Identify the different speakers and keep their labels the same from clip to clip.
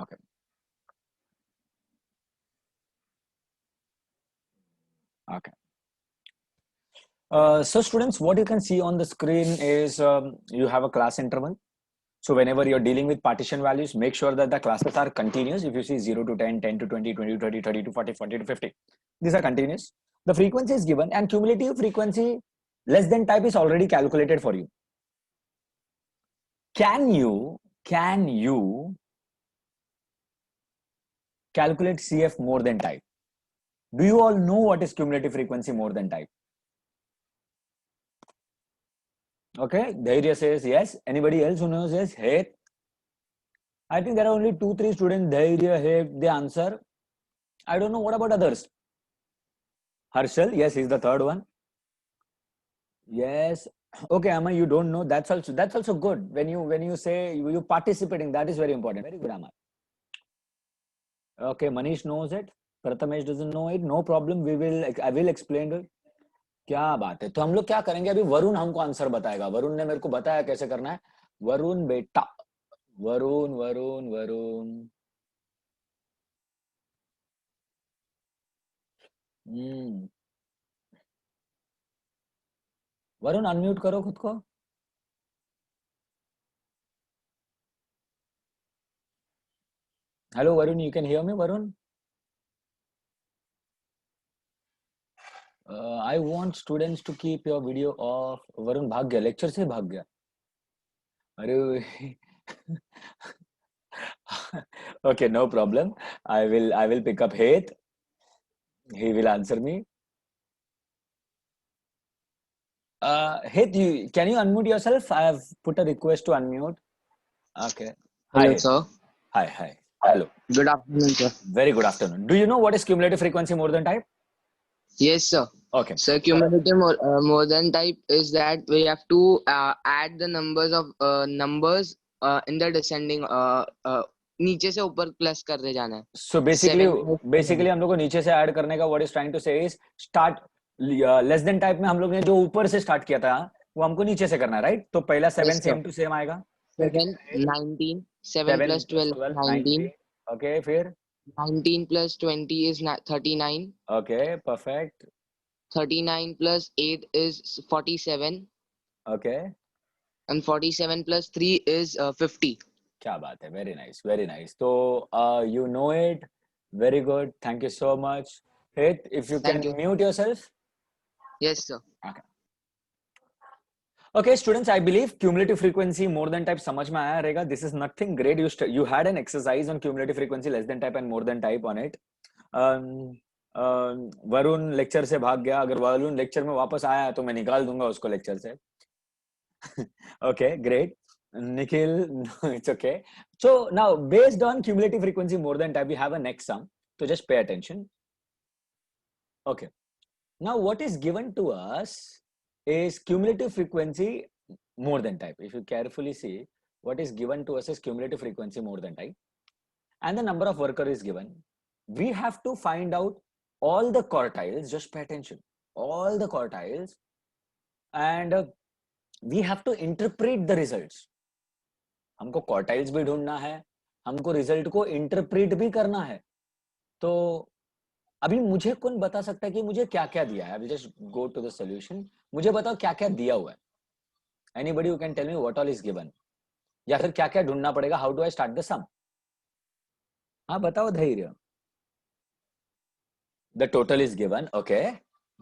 Speaker 1: Okay. Okay. So students, what you can see on the screen is you have a class interval. So whenever you're dealing with partition values, make sure that the classes are continuous. If you see 0 to 10, 10 to 20, 20 to 30, 30 to 40, 40 to 50, these are continuous. The frequency is given and cumulative frequency less than type is already calculated for you. Can you calculate CF more than type? Do you all know what is cumulative frequency more than type? Okay, Dhairya says yes. Anybody else who knows? Yes. Hey, I think there are only 2-3 students. Dhairya, hey, they answer. I don't know. What about others? Harshal, yes, he's the third one. Yes. Okay, Amma, you don't know. That's also good. When you say you participating, that is very important. Very good, Amma. Okay, Manish knows it. Prathamesh doesn't know it. No problem. I will explain it. क्या बात है. तो हम लोग क्या करेंगे अभी. वरुण हमको आंसर बताएगा. वरुण ने मेरे को बताया कैसे करना है. वरुण बेटा, वरुण वरुण वरुण वरुण अनम्यूट करो खुद को. Hello Varun, you can hear me Varun. I want students to keep your video off. Varun भाग गया, लेक्चर से भाग गया. अरे okay, no problem. I will pick up Heth. He will answer me. Heth, can you unmute yourself? I have put a request to unmute. Okay. Hi,
Speaker 2: Hello,
Speaker 1: Heth.
Speaker 2: sir.
Speaker 1: Hi. Hello.
Speaker 2: Good afternoon, sir.
Speaker 1: Very good afternoon. Do you know what is cumulative frequency more than type?
Speaker 2: Yes, sir.
Speaker 1: Okay.
Speaker 2: So cumulative more than type is that we have to add the numbers of numbers in the descending नीचे से ऊपर plus करते जाना है.
Speaker 1: So basically हम लोग को नीचे से ऐड करने का what is trying to say is start less than type में हम लोग ने जो ऊपर से स्टार्ट किया था वो हमको नीचे से करना है, राइट? तो पहला 7 सेम टू सेम आएगा.
Speaker 2: 7 19 7 plus 12 19.
Speaker 1: Okay, फिर
Speaker 2: 19 plus 20 is 39.
Speaker 1: Okay, perfect.
Speaker 2: 39 plus 8 is 47.
Speaker 1: Okay.
Speaker 2: And 47 plus 3 is 50.
Speaker 1: क्या बात है. Very nice, very nice. So you know it. Very good. Thank you so much. Heth, if you can mute yourself.
Speaker 2: Yes, sir.
Speaker 1: Okay. Okay, students, I believe cumulative frequency more than type समझ में आया रहेगा. This is nothing great. You had an exercise on cumulative frequency less than type and more than type on it. Varun lecture से भाग गया. अगर Varun lecture में वापस आया तो मैं निकाल दूंगा उसको लेक्चर से. Okay, great. Nikhil, no, it's okay. So now based on cumulative frequency more than type, we have a next sum. So just pay attention. Okay. Now what is given to us is cumulative frequency more than type. If you carefully see, what is given to us is cumulative frequency more than type. And the number of worker is given. We have to find out all the quartiles. Just pay attention. All the quartiles. And we have to interpret the results. हमको quartiles भी ढूंढना है, हमको result को interpret भी करना है. तो अभी मुझे कौन बता सकता है कि मुझे क्या क्या दिया है? I will just go to the solution. मुझे बताओ क्या क्या दिया हुआ है. Anybody who can tell me what all is given, या फिर क्या क्या ढूंढना पड़ेगा? How do I start the sum? हाँ बताओ Dhairya. The total is given. Okay,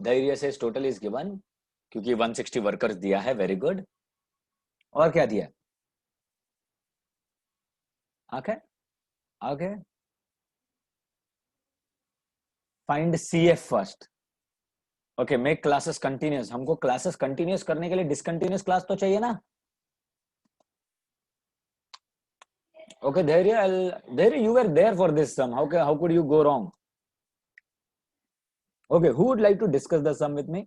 Speaker 1: Dhairya says total is given क्योंकि 160 वर्कर्स दिया है. Very good. और क्या दिया? Okay. Find CF first. Okay, make classes continuous. हमको classes continuous करने के लिए discontinuous class तो चाहिए ना? Okay, Dhairya, you were there for this sum. How could you go wrong? Okay, who would like to discuss the sum with me?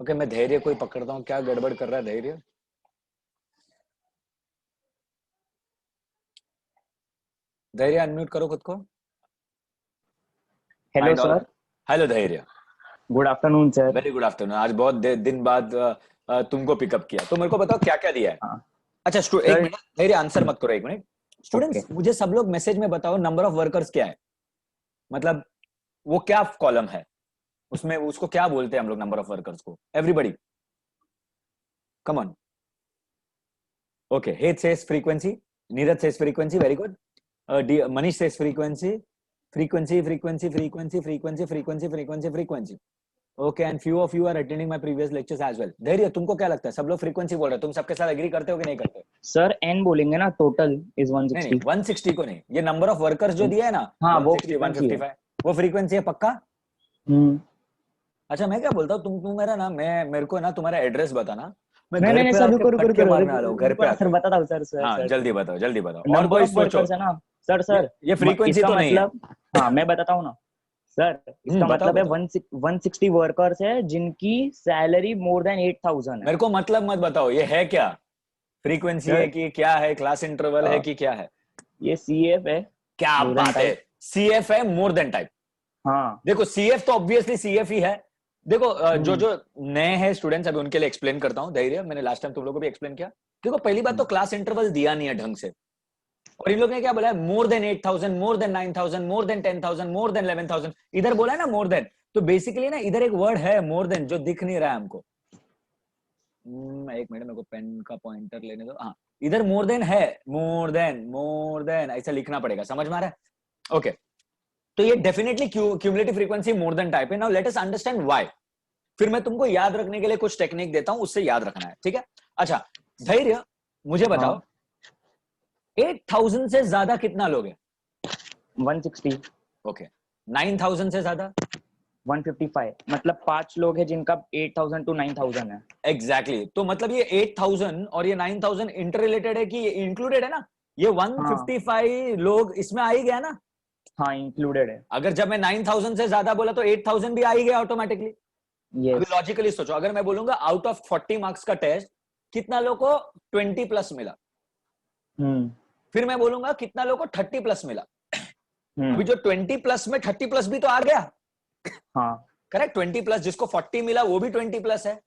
Speaker 1: Okay, मैं धैर्य कोई पकड़ता हूँ. क्या गड़बड़ कर रहा है धैर्य? धैर्य अनम्यूट करो खुद को.
Speaker 3: Hello sir.
Speaker 1: हेलो धैर्य.
Speaker 3: Good afternoon sir.
Speaker 1: Very good afternoon. आज बहुत दिन बाद तुमको पिकअप किया. तो मेरे को बताओ क्या क्या दिया है. अच्छा एक मिनट धैर्य, आंसर मत करो. एक मिनट स्टूडेंट्स मुझे सब लोग मैसेज में बताओ नंबर ऑफ वर्कर्स क्या है, मतलब वो क्या कॉलम है उसमें, उसको क्या बोलते हैं हम लोग नंबर ऑफ वर्कर्स को? Everybody come on. Okay, Heath says frequency, Neeraj says frequency, very good. Manish says frequency, frequency, frequency, frequency, frequency, frequency, frequency, frequency. Okay, and few of you are attending my previous lectures as well. धैर्य, तुमको क्या लगता है? सब लोग frequency बोल रहे हैं, तुम सबके साथ एग्री करते हो कि नहीं करते?
Speaker 3: सर n बोलेंगे ना, टोटल इज 160.
Speaker 1: नहीं 160 को नहीं, ये नंबर ऑफ वर्कर्स जो दिया है ना,
Speaker 3: हाँ,
Speaker 1: 160, 155, वो फ्रीक्वेंसी है पक्का? अच्छा, मैं क्या बोलता हूँ, तुम मेरा ना, मेरे को ना तुम्हारा एड्रेस बताना, मैं घर पे आके फटके मारने वाला हूँ घर पे आके.
Speaker 3: सर बताता हूँ सर.
Speaker 1: हाँ जल्दी बताओ जल्दी बताओ. और
Speaker 3: नंबर
Speaker 1: कोई
Speaker 3: ऑफ
Speaker 1: सोचो.
Speaker 3: वर्कर्स है ना सर.
Speaker 1: ये फ्रीक्वेंसी तो नहीं है.
Speaker 3: हाँ मैं बताता हूँ ना सर, इसका मतलब है 160 वर्कर्स है जिनकी सैलरी मोर देन 8,000 है.
Speaker 1: मेरे को मतलब मत बताओ, ये है क्या? फ्रीक्वेंसी है कि क्या है? क्लास इंटरवल है कि क्या है?
Speaker 3: ये CF है.
Speaker 1: क्या बात है, CF है, मोर देन टाइप.
Speaker 3: हाँ
Speaker 1: देखो CF तो ऑब्वियसली CF ही है. देखो जो नए हैं स्टूडेंट्स, अभी उनके लिए एक्सप्लेन करता हूँ. धैर्य, मैंने लास्ट टाइम तुम लोगों को भी एक्सप्लेन किया. देखो पहली बात तो क्लास इंटरवल दिया नहीं है ढंग से, और इन लोग ने क्या बोला है? More than 8,000, more than 9,000, more than 10,000, more than 11,000. इधर बोला है ना मोर देन, तो बेसिकली ना इधर एक वर्ड है मोर देन जो दिख नहीं रहा है हमको. एक मिनट, मेरे को पेन का पॉइंटर लेने दो. हाँ, इधर मोर देन है, मोर देन ऐसा लिखना पड़ेगा. समझ में आ रहा है? ओके, तो ये definitely cumulative frequency more than type है. Now let us understand why. फिर मैं तुमको याद रखने के लिए कुछ टेक्निक देता हूं, उससे याद रखना है, ठीक है? अच्छा धैर्य, मुझे बताओ 8,000 से ज्यादा कितना लोग हैं?
Speaker 3: 160.
Speaker 1: ओके, 9,000 से ज्यादा
Speaker 3: 155. मतलब 5 लोग हैं जिनका 8,000 to 9,000 है.
Speaker 1: एग्जैक्टली. तो मतलब ये 8,000 और ये 9,000 इंटर रिलेटेड है कि ये इंक्लूडेड है ना? ये 155 लोग इसमें आ ही गया ना?
Speaker 3: हाँ इंक्लूडेड है.
Speaker 1: अगर जब मैं 9,000 से ज्यादा बोला तो 8,000 भी आ ही गया ऑटोमेटिकली. अभी लॉजिकली सोचो, अगर मैं बोलूंगा आउट ऑफ 40 मार्क्स का टेस्ट कितना लोग को 20 प्लस मिला, फिर मैं बोलूंगा कितना लोग को 30 प्लस मिला. अभी जो 20 प्लस में 30 प्लस भी तो आ गया. हाँ करेक्ट. 20 प्लस जिसको 40 मिला वो भी 20 प्लस है,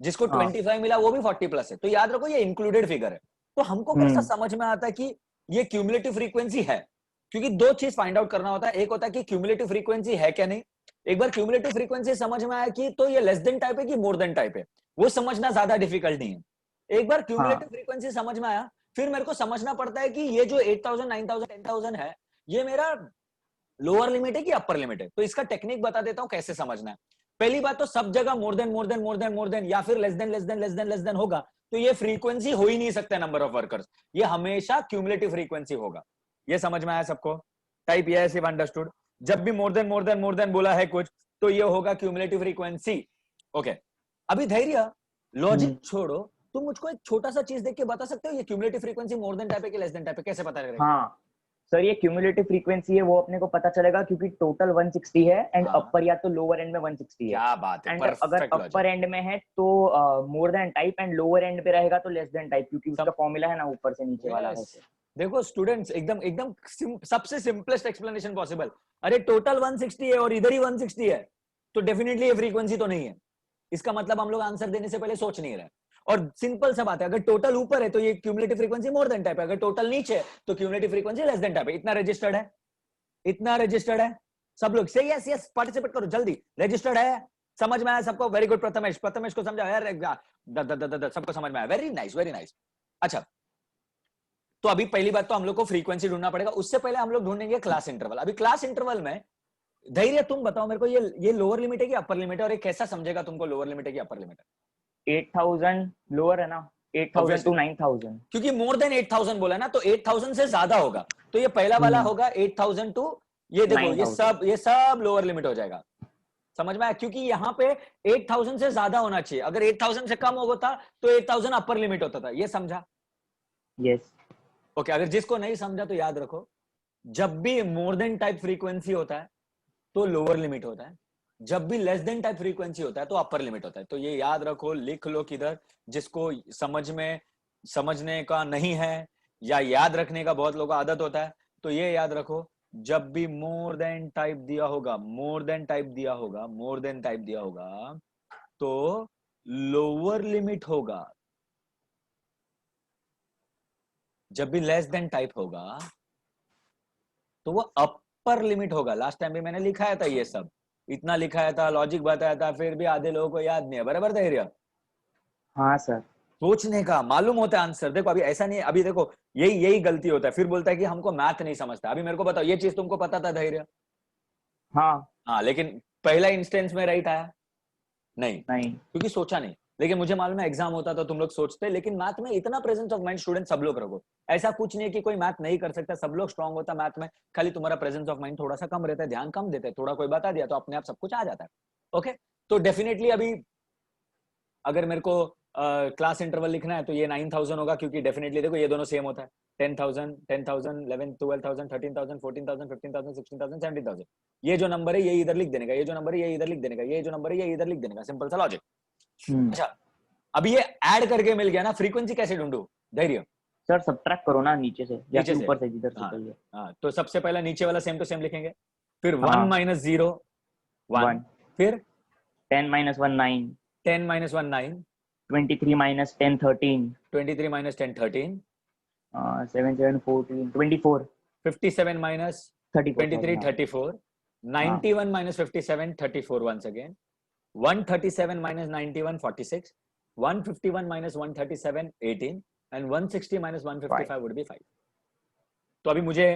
Speaker 1: जिसको 25 मिला वो भी 40 प्लस है. तो याद रखो ये इंक्लूडेड फिगर है. तो हमको कैसा समझ में आता है कि ये क्यूमुलेटिव फ्रीक्वेंसी है? क्योंकि दो चीज फाइंड आउट करना होता है. एक होता है कि क्यूमुलेटिव फ्रीक्वेंसी है क्या नहीं. एक बार क्यूमुलेटिव फ्रीक्वेंसी समझ में आया कि तो ये लेस देन टाइप है कि मोर देन टाइप है, वो समझना ज्यादा डिफिकल्ट नहीं है. एक बार क्यूमुलेटिव फ्रीक्वेंसी समझ में आया, फिर मेरे को समझना पड़ता है कि ये जो 8,000, 9,000, 10,000 है, ये मेरा लोअर लिमिट है कि अपर लिमिट है. तो इसका टेक्निक बता देता हूं कैसे समझना है. पहली बात तो सब जगह more than more than more than more than या फिर less than less than less than less than होगा, तो ये फ्रीक्वेंसी हो ही नहीं सकता नंबर ऑफ वर्कर्स. ये हमेशा क्यूमुलेटिव फ्रीक्वेंसी होगा. ये समझ में आया सबको? Type yes if understood. जब भी मोर देन बोला है कुछ, तो ये होगा क्यूमुलेटिव फ्रीक्वेंसी. ओके, अभी धैर्य लॉजिक छोड़ो, तुम मुझको एक छोटा सा चीज देख के बता सकते हो ये cumulative frequency more than type है कि लेस देन टाइप है? कैसे पता लगेगा?
Speaker 3: हाँ सर, ये क्यूमुलेटिव फ्रीक्वेंसी है, वो अपने को पता चलेगा क्योंकि टोटल 160 है एंड अपर या तो लोअर एंड में 160 है.
Speaker 1: क्या बात है,
Speaker 3: एंड अगर अपर एंड में है तो मोर than type and lower and पे रहेगा तो लेस देन टाइप, क्योंकि उसका फॉर्मूला है ना ऊपर से नीचे वाला है.
Speaker 1: देखो स्टूडेंट्स, एकदम एकदम सबसे सिंपलेस्ट एक्सप्लेनेशन पॉसिबल. अरे टोटल 160 है और इधर ही 160 है, तो डेफिनेटली ये फ्रीक्वेंसी तो नहीं है. इसका मतलब हम लोग आंसर देने से पहले सोच नहीं रहे. और सिंपल सा बात है, अगर टोटल ऊपर है तो ये cumulative frequency more than type है, अगर टोटल नीचे है तो cumulative frequency less than type है. इतना रजिस्टर्ड है, इतना रजिस्टर्ड है. सब लोग से यस यस पार्टिसिपेट करो जल्दी. रजिस्टर्ड है, समझ में आया सबको? Very good. प्रथमेश को समझा यार, सबको समझ में आया. Very nice very nice. अच्छा, तो अभी पहली बात तो हम लोग को फ्रीक्वेंसी ढूंढना पड़ेगा. उससे पहले हम लोग ढूंढेंगे क्लास इंटरवल. अभी क्लास इंटरवल में धैर्य तुम बताओ मेरे को, ये लोअर लिमिट है कि अपर लिमिट है, और ये कैसा समझेगा तुमको लोअर लिमिट है कि अपर लिमिट है?
Speaker 3: 8,000 लोअर है ना, 8,000 to 9,000.
Speaker 1: क्योंकि मोर देन 8,000 बोला ना, तो 8,000 से ज्यादा होगा, तो ये पहला वाला होगा 8,000 टू, ये देखो ये सब लोअर लिमिट हो जाएगा. समझ में आया? क्योंकि यहाँ पे 8,000 से ज्यादा होना चाहिए. अगर 8,000 से कम होता तो 8,000 अपर लिमिट होता था. ये समझा?
Speaker 3: यस.
Speaker 1: ओके, अगर जिसको नहीं समझा तो याद रखो, जब भी मोर देन टाइप फ्रीक्वेंसी होता है तो लोअर लिमिट होता है, जब भी लेस देन टाइप फ्रीक्वेंसी होता है तो अपर लिमिट होता है. तो ये याद रखो, लिख लो किधर. जिसको समझने का नहीं है या याद रखने का बहुत लोगों को आदत होता है, तो ये याद रखो, जब भी मोर देन टाइप दिया होगा, मोर देन टाइप दिया होगा तो लोअर लिमिट होगा. जब भी लेस देन टाइप होगा तो वो अपर लिमिट होगा। लास्ट टाइम भी मैंने लिखाया था ये सब, इतना लिखाया था, लॉजिक बताया था, फिर भी आधे लोगों को याद नहीं है। बराबर था एरिया?
Speaker 3: हाँ सर।
Speaker 1: सोचने का, मालूम होता है आंसर। देखो अभी ऐसा नहीं है, अभी देखो यही यही गलती होता है, फिर बोलता है कि हमको मैथ नहीं समझता। अभी मेरे को बताओ, ये चीज तुमको पता था धैर्य?
Speaker 3: हाँ।
Speaker 1: हाँ, लेकिन पहला इंस्टेंस में राइट आया नहीं,
Speaker 3: नहीं।
Speaker 1: क्योंकि सोचा नहीं। लेकिन मुझे मालूम है एग्जाम होता तो तुम लोग सोचते, लेकिन मैथ में इतना प्रेजेंस ऑफ माइंड स्टूडेंट सब लोग रखो। ऐसा कुछ नहीं है कि कोई मैथ नहीं कर सकता, सब लोग स्ट्रांग होता मैथ में, खाली तुम्हारा प्रेजेंस ऑफ माइंड थोड़ा सा कम रहता है, ध्यान कम देते हैं। थोड़ा कोई बता दिया तो अपने आप सब कुछ आ जाता है। ओके, तो डेफिनेटली अभी अगर मेरे को क्लास इंटरवल लिखना है तो ये 9000 होगा, क्योंकि डेफिनेटली देखो ये दोनों सेम होता है। 10,000, 10,000, 11, 12,000, 13,000, 14,000, 15,000, 16,000, 17,000। ये जो नंबर है ये इधर लिख देने का, ये जो नंबर है ये इधर लिख देने का, ये जो नंबर है ये इधर लिख देने का। सिंपल सा लॉजिक। अच्छा, अभी ये ऐड करके मिल गया ना, फ्रीक्वेंसी कैसे ढूंढू धैर्य?
Speaker 3: सर सब्ट्रैक्ट करो ना नीचे से, या
Speaker 1: नीचे
Speaker 3: फिर
Speaker 1: से?
Speaker 3: ऊपर से, जिधर से
Speaker 1: हाँ
Speaker 3: चाहिए।
Speaker 1: हाँ, तो सबसे पहला नीचे वाला सेम टू सेम लिखेंगे, फिर
Speaker 3: हाँ।
Speaker 1: 1 माइनस 0 1,
Speaker 3: 1,
Speaker 1: फिर
Speaker 3: 10 minus 1 9,
Speaker 1: 10 minus 1 9,
Speaker 3: 23 minus 10 13,
Speaker 1: 23 minus 10 13,
Speaker 3: 7 7 14 24,
Speaker 1: 57 minus
Speaker 3: 34 sorry,
Speaker 1: 23
Speaker 3: हाँ
Speaker 1: 34,
Speaker 3: हाँ
Speaker 1: 91 minus 57 34 once again, 137 minus 91 46, 151 minus 137 18, and 160 minus 155 would be 5. तो अभी मुझे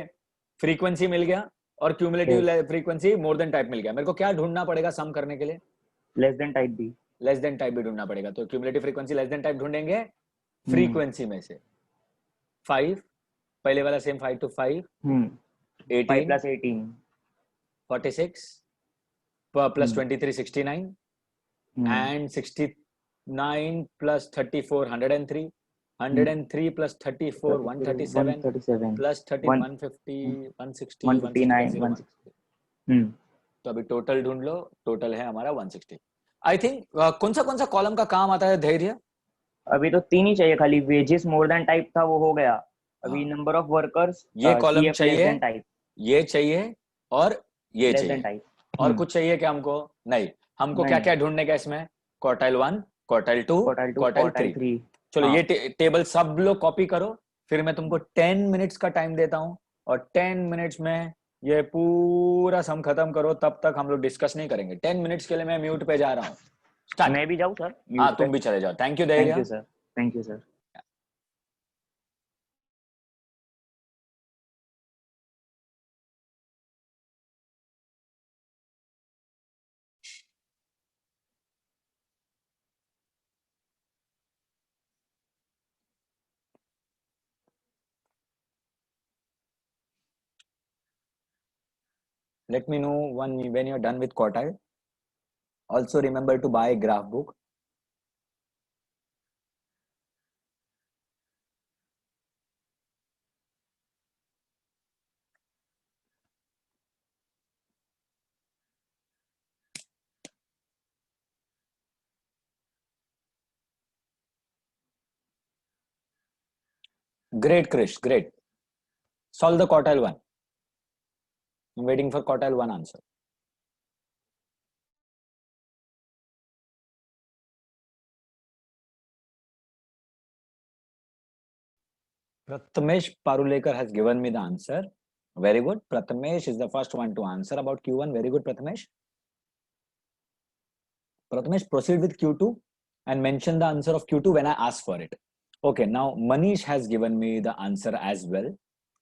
Speaker 1: फ्रीक्वेंसी मिल गया और cumulative
Speaker 3: Yes.
Speaker 1: Frequency more than type मिल गया। मेरे को क्या ढूंढना पड़ेगा सम करने के लिए?
Speaker 3: लेस देन टाइप भी।
Speaker 1: लेस देन टाइप भी ढूंढना पड़ेगा। तो cumulative frequency less than type ढूंढेंगे फ्रीक्वेंसी में से। 5 पहले वाला same, 5 to 5,
Speaker 3: 5
Speaker 1: 18
Speaker 3: plus 18,
Speaker 1: 46 plus 23 69, and 69 plus 34 103, 103 plus 34 137,
Speaker 3: 137,
Speaker 1: plus 13
Speaker 3: 1
Speaker 1: 150 160
Speaker 3: 159,
Speaker 1: 160
Speaker 3: 160।
Speaker 1: तो अभी टोटल ढूंढ लो। टोटल है हमारा 160। आई थिंक कौन सा कॉलम का काम आता है धैर्य?
Speaker 3: अभी तो 3 ही चाहिए खाली। वेजेस मोर देन टाइप था, वो हो गया। अभी नंबर ऑफ वर्कर्स,
Speaker 1: ये कॉलम
Speaker 3: सीएफ लेस
Speaker 1: चाहिए,
Speaker 3: देन टाइप,
Speaker 1: ये चाहिए और ये
Speaker 3: लेस देन
Speaker 1: चाहिए।
Speaker 3: टाइप।
Speaker 1: और कुछ चाहिए क्या हमको? नहीं। हमको क्या
Speaker 3: नहीं।
Speaker 1: क्या ढूंढने का इसमें? Quartile 1, quartile 2,
Speaker 3: quartile 2,
Speaker 1: quartile
Speaker 3: quartile
Speaker 1: 3।
Speaker 3: 3।
Speaker 1: चलो
Speaker 3: हाँ।
Speaker 1: ये टेबल सब लोग कॉपी करो, फिर मैं तुमको 10 मिनट्स का टाइम देता हूँ, और 10 मिनट्स में ये पूरा सम खत्म करो। तब तक हम लोग डिस्कस नहीं करेंगे। 10 मिनट्स के लिए मैं म्यूट पे जा रहा हूँ। स्टार्ट।
Speaker 3: मैं भी जाऊँ सर
Speaker 1: हाँ,
Speaker 3: म्यूट पे?
Speaker 1: तुम भी चले जाओ। थैंक यू
Speaker 3: थैंक
Speaker 1: धैर्य।
Speaker 3: You sir. Thank you sir.
Speaker 1: Let me know when you're done with quartile. Also remember to buy a graph book. Great, Krish. Great. Solve the quartile 1. I'm waiting for quartile 1 answer. Prathamesh Parulekar has given me the answer. Very good. Prathamesh is the first one to answer about Q1. Very good, Prathamesh. Prathamesh, proceed with Q2 and mention the answer of Q2 when I ask for it. Okay, now Manish has given me the answer as well.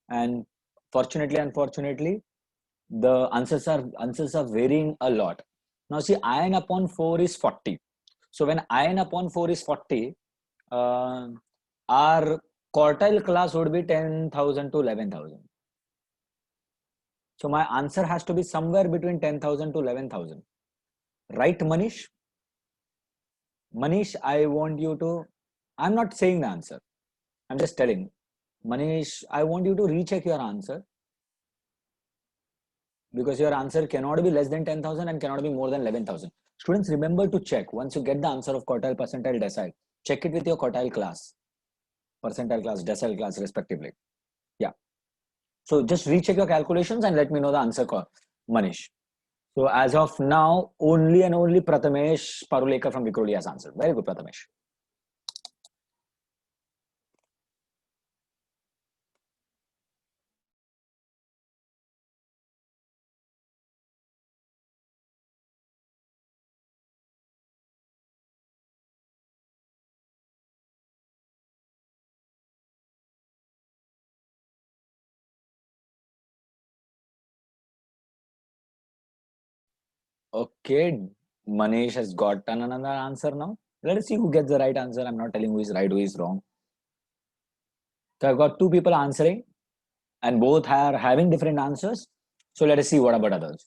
Speaker 1: And fortunately, unfortunately, the answers are varying a lot. Now see, ion upon 4 is 40. So when ion upon 4 is 40, our quartile class would be 10,000 to 11,000. So my answer has to be somewhere between 10,000 to 11,000. Right, Manish? Manish, I want you to, I'm not saying the answer. I'm just telling. Manish, I want you to recheck your answer, because your answer cannot be less than 10,000 and cannot be more than 11,000. Students, remember to check once you get the answer of quartile, percentile, decile. Check it with your quartile class, percentile class, decile class, respectively. Yeah. So just recheck your calculations and let me know the answer, Manish. So as of now, only and only Prathamesh Parulekar from Vikhroli has answered. Very good, Prathamesh. Okay, Manish has gotten another answer now. Let us see who gets the right answer. I'm not telling who is right, who is wrong. So I've got two people answering, and both are having different answers. So let us see what about others.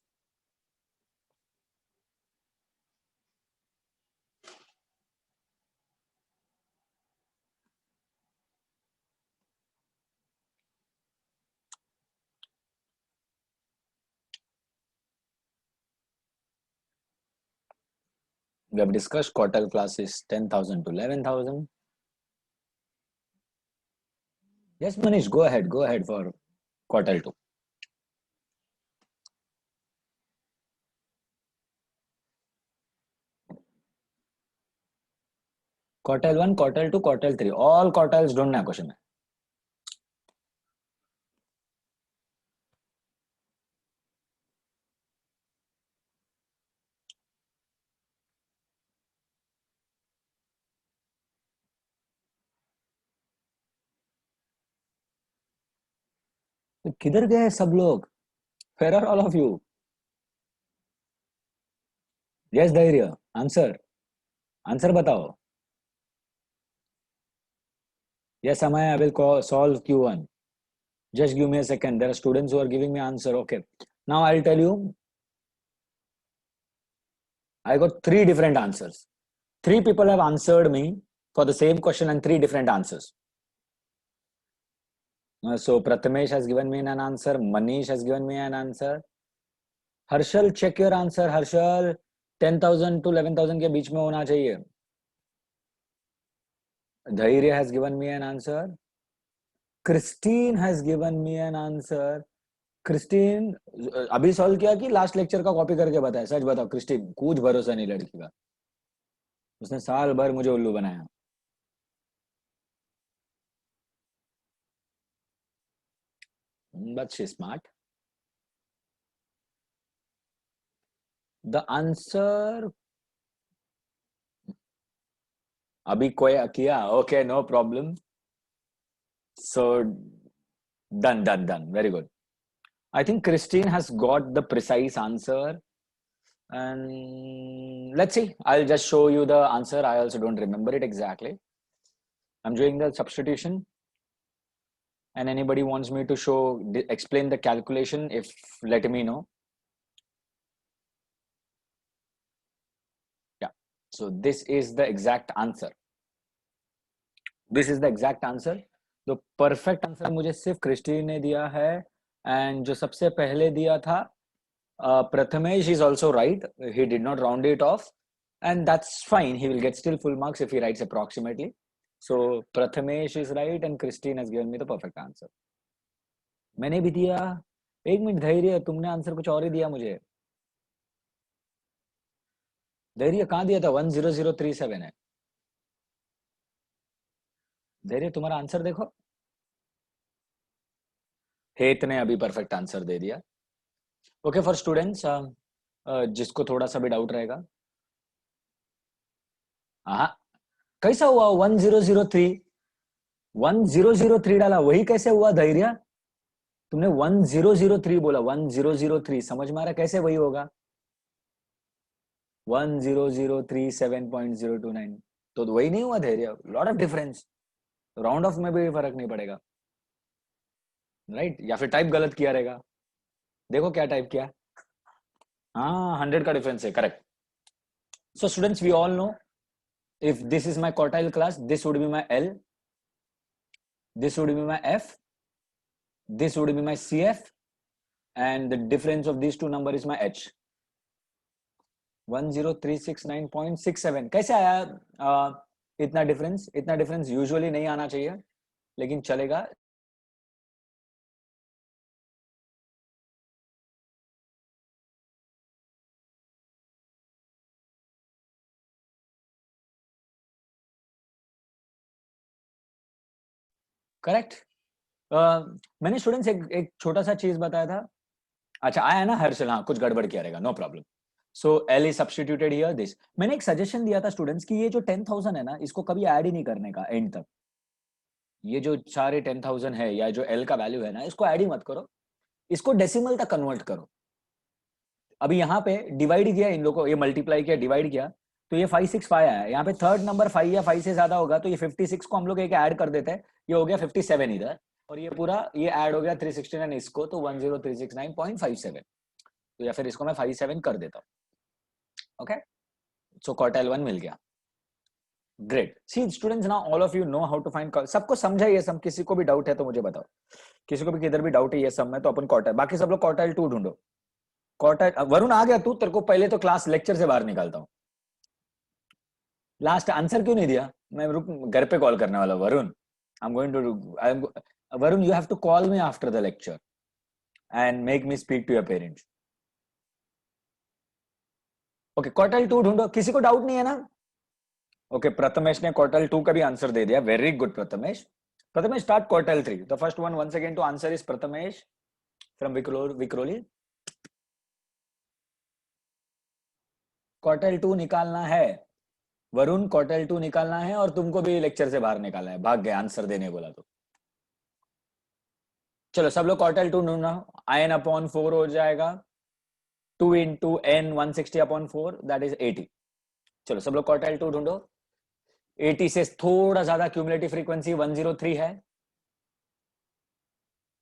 Speaker 1: We have discussed quartile class is 10,000 to 11,000. Yes, Manish, go ahead. Go ahead for quartile 2. Quartile 1, quartile 2, quartile 3. All quartiles don't have question. तो किधर गए सब लोग? Where are all of you? Yes, धैर्य. Answer. Answer बताओ. Yes, Amaya, I will solve Q1. Just give me a second. There are students who are giving me answer. Okay. Now I'll tell you. I got 3 different answers. 3 people have answered me for the same question and 3 different answers. So Prathamesh has given me an answer. Manish has given me an answer. Harshal, check your answer. Harshal, 10,000 to 11,000 के बीच में होना चाहिए. Dhairya has given me an answer. Christine has given me an answer. Christine अभी solve किया कि last lecture का copy करके बताया? सच बताओ क्रिस्टीन, कुछ भरोसा नहीं लड़की का. उसने साल भर मुझे उल्लू बनाया. But she's smart. The answer अभी कोई किया? Okay, no problem. So done. Very good. I think Christine has got the precise answer. And let's see. I'll just show you the answer. I also don't remember it exactly. I'm doing the substitution. And anybody wants me to explain the calculation, if let me know. Yeah. So this is the exact answer. This is the exact answer. तो perfect answer मुझे सिर्फ Christine ने दिया है. And जो सबसे पहले दिया था Prathamesh is also right. He did not round it off, and that's fine. He will get still full marks if he writes approximately. So Prathamesh is right and Christine has given me the perfect answer. मैंने भी दिया. एक minute धैर्य, तुमने answer कुछ और ही दिया मुझे. धैर्य कहाँ दिया था? 10037 है. धैर्य तुम्हारा आंसर देखो. हेत ने अभी परफेक्ट आंसर दे दिया. ओके फॉर स्टूडेंट्स जिसको थोड़ा सा भी डाउट रहेगा. हाँ, कैसा हुआ 1003? 1003 डाला, वही कैसे हुआ धैर्य? तुमने 1003 बोला. 1003 समझ में आ रहा कैसे वही होगा? 10,037.029 तो वही नहीं हुआ धैर्य. Lot of difference. Round of में भी फर्क नहीं पड़ेगा, राइट? या फिर टाइप गलत किया रहेगा. देखो क्या टाइप किया. हाँ, 100 का डिफरेंस है. Correct. So students, we all know if this is my quartile class, this would be my L, this would be my F, this would be my CF, and the difference of these two number is my H. 10369.67 कैसे आया? इतना difference usually नहीं आना चाहिए, लेकिन चलेगा. Correct. मैंने students एक छोटा सा चीज बताया था. अच्छा आया ना हर्षल? हाँ, कुछ गड़बड़ किया रहेगा. No problem. So L is substituted here. This मैंने एक सजेशन दिया था स्टूडेंट्स कि ये जो 10,000 है ना, इसको कभी ऐड ही नहीं करने का एंड तक. ये जो सारे 10,000 है या जो L का वैल्यू है ना, इसको ऐड ही मत करो. इसको डेसिमल तक कन्वर्ट करो. अभी यहाँ पे डिवाइड किया इन लोगों को, ये मल्टीप्लाई किया, डिवाइड किया, तो ये 5 6 5 आया। यहाँ पे थर्ड नंबर 5 या 5 से ज्यादा होगा, तो ये 56 को हम लोग एक ऐड कर देते हैं, ये हो गया 57 इधर, और ये पूरा ये ऐड हो गया 369 इसको, तो 10369.57, तो या फिर इसको मैं 57 कर देता हूँ। ओके, सो क्वार्टाइल 1 मिल गया। Great. See students, now all of you know how to find, सबको समझा ये सब? किसी को भी डाउट है तो मुझे बताओ, किसी को भी किधर भी डाउट है ये सब में, तो अपन क्वार्टाइल, बाकी सब लोग क्वार्टाइल 2 ढूंढो। क्वार्टाइल, वरुण आ गया तू? तेरे को पहले तो क्लास लेक्चर से बाहर निकालता हूँ। लास्ट आंसर क्यों नहीं दिया? मैं रुक, घर पे कॉल करने वाला। Varun, I am going to, Varun you have to call me after the lecture and make me speak to your parents. Okay, quartile 2 ढूंढो, किसी को डाउट नहीं है ना? ओके, प्रथमेश ने क्वार्टाइल 2 का भी आंसर दे दिया, very good Prathamesh. Prathamesh, start quartile 3। The first one once again to answer is Prathamesh from Vikhroli. Quartile 2 निकालना है वरुण, क्वार्टाइल 2 निकालना है, और तुमको भी लेक्चर से बाहर निकालना है। भाग गए आंसर देने बोला तो। चलो सब लोग क्वार्टाइल 2 ढूंढना। in/4 हो जाएगा, 2 into n 160/4 दैट इज 80। चलो सब लोग क्वार्टाइल 2 ढूंढो। 80 से थोड़ा ज्यादा क्यूमुलेटिव फ्रीक्वेंसी 103 है,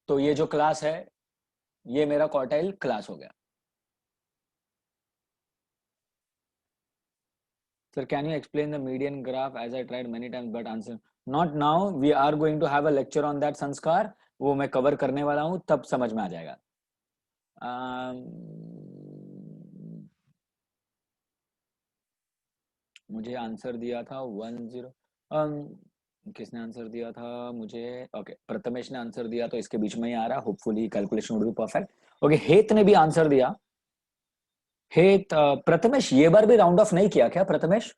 Speaker 1: तो ये जो क्लास है ये मेरा क्वार्टाइल क्लास हो गया। Sir, can you explain the median graph as I tried many times but answer? Not now. We are going to have a lecture on that, संस्कार। वो मैं कवर करने वाला हूँ, तब समझ में आ जाएगा। मुझे आंसर दिया था 10। किसने आंसर दिया था मुझे? ओके, प्रथमेश ने आंसर दिया, तो इसके बीच में ही आ रहा। Hopefully calculation would be perfect. Okay, हेत ने भी आंसर दिया। हेत, प्रथमेश ये बार भी राउंड ऑफ नहीं किया क्या प्रथमेश?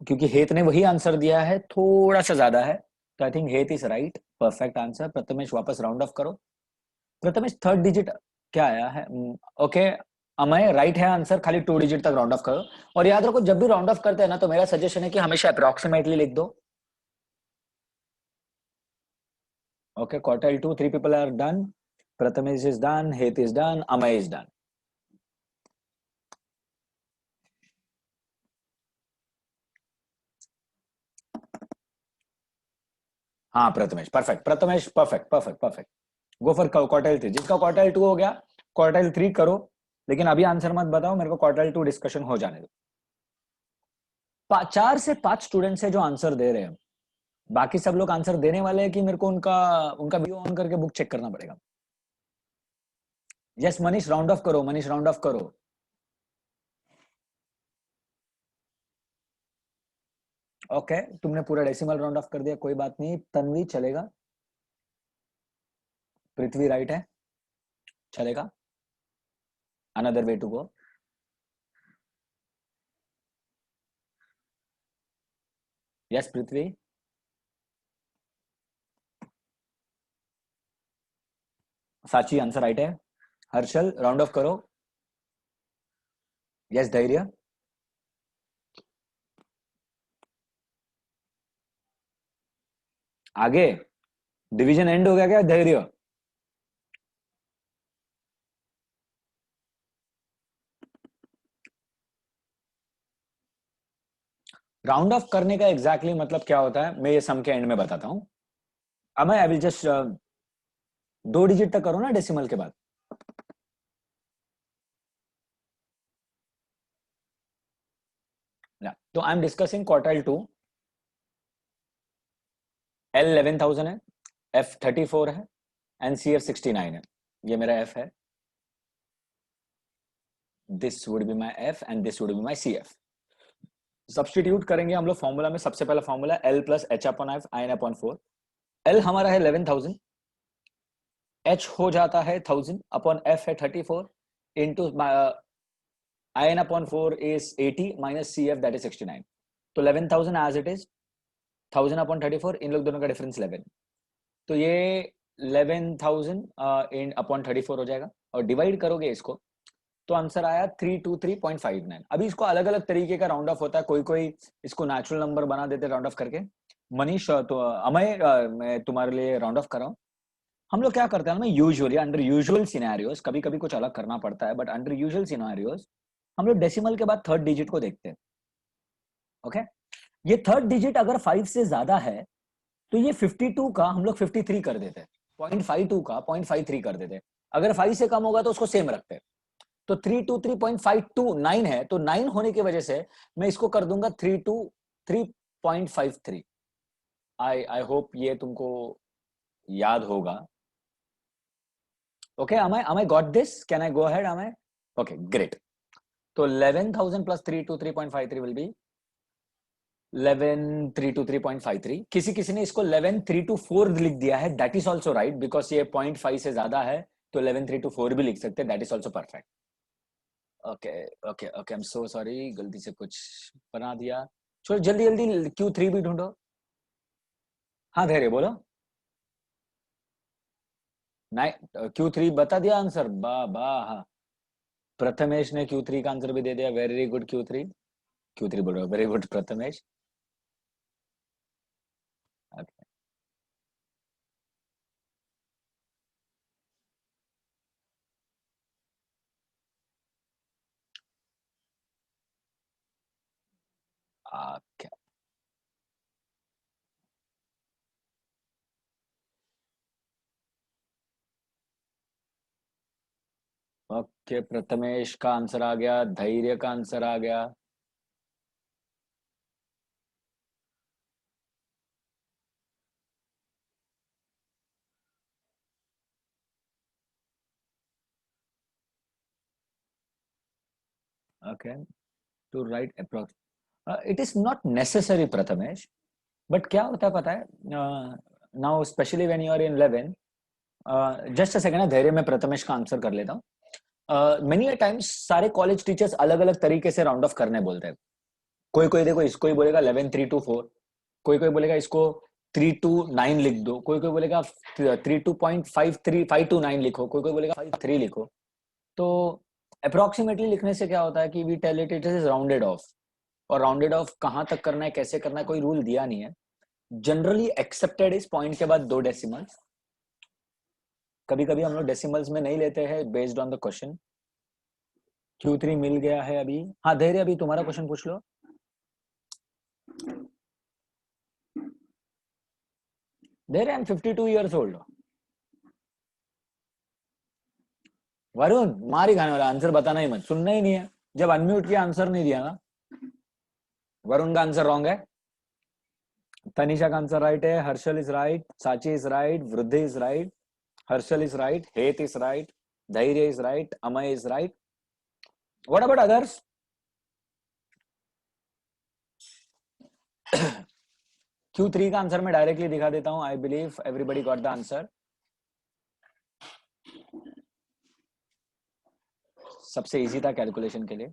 Speaker 1: क्योंकि हेत ने वही आंसर दिया है, थोड़ा सा ज्यादा है, तो आई थिंक हेत is right, perfect answer. Prathamesh वापस राउंड ऑफ करो। प्रथमेश थर्ड डिजिट क्या आया है? ओके, अमय राइट है आंसर, खाली 2 डिजिट तक राउंड ऑफ करो। और याद रखो, जब भी राउंड ऑफ करते हैं ना, तो मेरा सजेशन है कि हमेशा अप्रोक्सीमेटली लिख दो। Okay, quartile 2 3 people are done. Prathamesh is done, Het is done, Amay is done. हाँ Prathamesh, perfect, Prathamesh perfect perfect perfect. Go for quartile 3। जिसका क्वार्टाइल 2 हो गया, क्वार्टाइल 3 करो, लेकिन अभी आंसर मत बताओ, मेरे को क्वार्टाइल 2 डिस्कशन हो जाने दो। 4 से 5 स्टूडेंट्स है जो आंसर दे रहे हैं, बाकी सब लोग आंसर देने वाले हैं कि मेरे को उनका वीडियो ऑन करके बुक चेक करना पड़ेगा? यस मनीष, राउंड ऑफ करो, मनीष राउंड ऑफ करो। ओके, तुमने पूरा डेसिमल राउंड ऑफ कर दिया, कोई बात नहीं। तन्वी चलेगा, पृथ्वी राइट है, चलेगा। Another way to go. Yes Prithvi, Sachi answer right है। हर्षल राउंड ऑफ करो। यस धैर्य, आगे डिवीजन एंड हो गया क्या धैर्य? राउंड ऑफ करने का एग्जैक्टली मतलब क्या होता है, मैं ये सम के एंड में बताता हूं। अब मैं आई विल जस्ट 2 डिजिट तक करो ना डेसिमल के बाद। तो I am discussing quartile 2। L 11,000 है, F 34 है, एंड CF 69 है। ये मेरा F है, this would be my F and this would be my CF। Substitute करेंगे हम लोग फॉर्मूला में। सबसे पहला formula L plus H/F in/4। L हमारा है 11,000, H हो जाता है 1000 अपॉन F है 34 into in/4 is 80 minus CF that is 69। तो 11,000 एज इट इज, 1000 अपॉन 34, इन लोग दोनों का डिफरेंस 11, तो ये 11,000 इन अपॉन 34 हो जाएगा। और डिवाइड करोगे इसको तो आंसर आया 323.59। अभी इसको अलग अलग तरीके का राउंड ऑफ होता है, कोई कोई इसको नेचुरल नंबर बना देते राउंड ऑफ करके। मनीष तो अमय, मैं तुम्हारे लिए राउंड ऑफ कर रहा हूँ। हम लोग क्या करते हैं ना, यूजुअली अंडर यूजुअल सिनेरियोस, कभी कभी कुछ अलग करना पड़ता है, बट अंडर यूजुअल सिनेरियोस हम लोग डेसिमल के बाद थर्ड डिजिट को देखते हैं। ओके, ये थर्ड डिजिट अगर 5 से ज्यादा है तो ये 52 का हम लोग 53 कर देते हैं, 0.52 का 0.53 कर देते हैं। अगर 5 से कम होगा तो उसको सेम रखते हैं। तो 323.52 9 है, तो 9 होने की वजह से मैं इसको कर दूंगा 323.53। आई होप ये तुमको याद होगा। Okay, am I got this? Can I go ahead? Am I? Okay, great. तो 11,000 plus 323.53 will be 11,323.53। किसी किसी ने इसको 11,324 लिख दिया है, that is also right, because ये 0.5 से ज्यादा है, तो 11,324 भी लिख सकते हैं, that is also perfect. Okay okay okay, I am so sorry, गलती से कुछ बना दिया। चलो जल्दी जल्दी Q3 भी ढूंढो। हाँ धैर्य बोलो। नहीं, Q3 बता दिया आंसर, वाह वाह। हाँ, प्रथमेश ने Q3 का आंसर भी दे दिया, वेरी गुड Q3। Q3 बोल रहा हूँ, very good Prathamesh. Okay. Okay. Okay, Prathamesh का आंसर आ गया, धैर्य का आंसर आ गया। Okay, to write approx, it is not necessary Prathamesh, but क्या होता है पता है, now specially when you are in 11, just a second, Dhairya में प्रथमेश का आंसर कर लेता हूँ। मेनी अ टाइम्स सारे कॉलेज टीचर्स अलग अलग तरीके से राउंड ऑफ करने बोलते हैं। कोई कोई देखो इसको ही बोलेगा 11,324, कोई कोई बोलेगा इसको 329 लिख दो, कोई कोई बोलेगा 32.53 529 लिखो, कोई कोई बोलेगा 53 लिखो। तो अप्रोक्सीमेटली लिखने से क्या होता है कि we tell it it is rounded off, और राउंडेड ऑफ कहाँ तक करना है, कैसे करना है, कोई रूल दिया नहीं है। जनरली एक्सेप्टेड इज पॉइंट के बाद 2 डेसिमल्स। कभी कभी हम लोग डेसिमल्स में नहीं लेते हैं based on the question. Q3 मिल गया है अभी। हाँ धैर्य, अभी तुम्हारा क्वेश्चन पूछ लो। धैर्य, I am 52 years old. Varun मार ही खाने वाला, आंसर बताना ही मत, सुनना ही नहीं है। जब अनम्यूट किया आंसर नहीं दिया ना। वरुण का आंसर रॉन्ग है। तनिषा का आंसर राइट है, हर्षल इज राइट, साची इज राइट, वृद्धि is right, Harshal is right, हेत इज राइट, धैर्य is right, Amay is right. What about others? Q3 का आंसर मैं डायरेक्टली दिखा देता हूं। I believe everybody got the answer. सबसे इजी था कैलकुलेशन के लिए।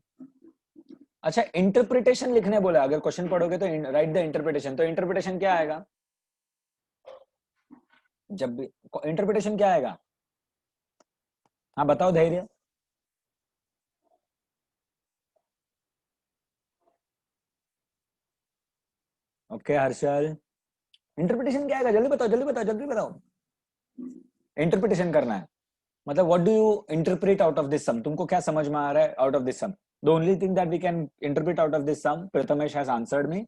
Speaker 1: अच्छा, इंटरप्रिटेशन लिखने बोला, अगर क्वेश्चन पढ़ोगे तो राइट द इंटरप्रिटेशन। तो इंटरप्रिटेशन क्या आएगा? जब भी इंटरप्रिटेशन क्या आएगा? हाँ बताओ धैर्य। ओके हर्षल, इंटरप्रिटेशन क्या आएगा? जल्दी बताओ जल्दी बताओ जल्दी बताओ। इंटरप्रिटेशन करना है, मतलब what do you interpret out of this sum? तुमको क्या समझ में आ रहा है out of this sum? The only thing that we can interpret out of this sum, Prathamesh has answered me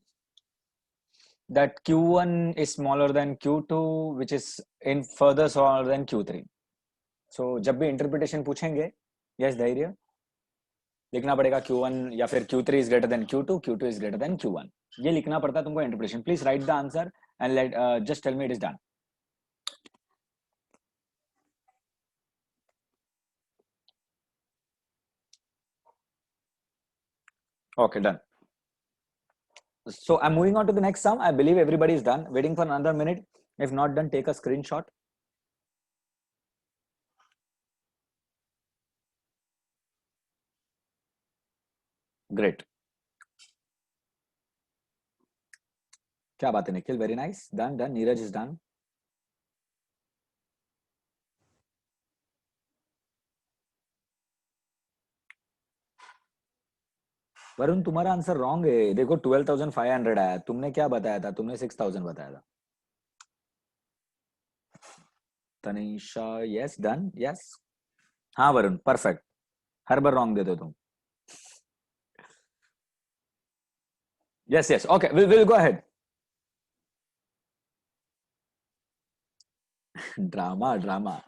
Speaker 1: that Q1 is smaller than Q2 which is in further smaller than Q3. So जब भी interpretation पूछेंगे, yes धैर्य, लिखना पड़ेगा Q1 या फिर Q3 is greater than Q2, Q2 is greater than Q1, ये लिखना पड़ता है तुमको interpretation. Please write the answer and let just tell me it is done. Okay, done. So I'm moving on to the next sum. I believe everybody is done. Waiting for another minute. If not done, take a screenshot. Great. क्या बात है Nikhil, very nice, done done. Neeraj is done. Varun तुम्हारा answer wrong है, देखो 12,500 आया, तुमने क्या बताया था? तुमने 6,000 बताया था। Tanisha, yes done, yes. हाँ वरुण, परफेक्ट। हर बार रॉन्ग दे दो तुम। Yes yes, okay, will go ahead. Drama drama.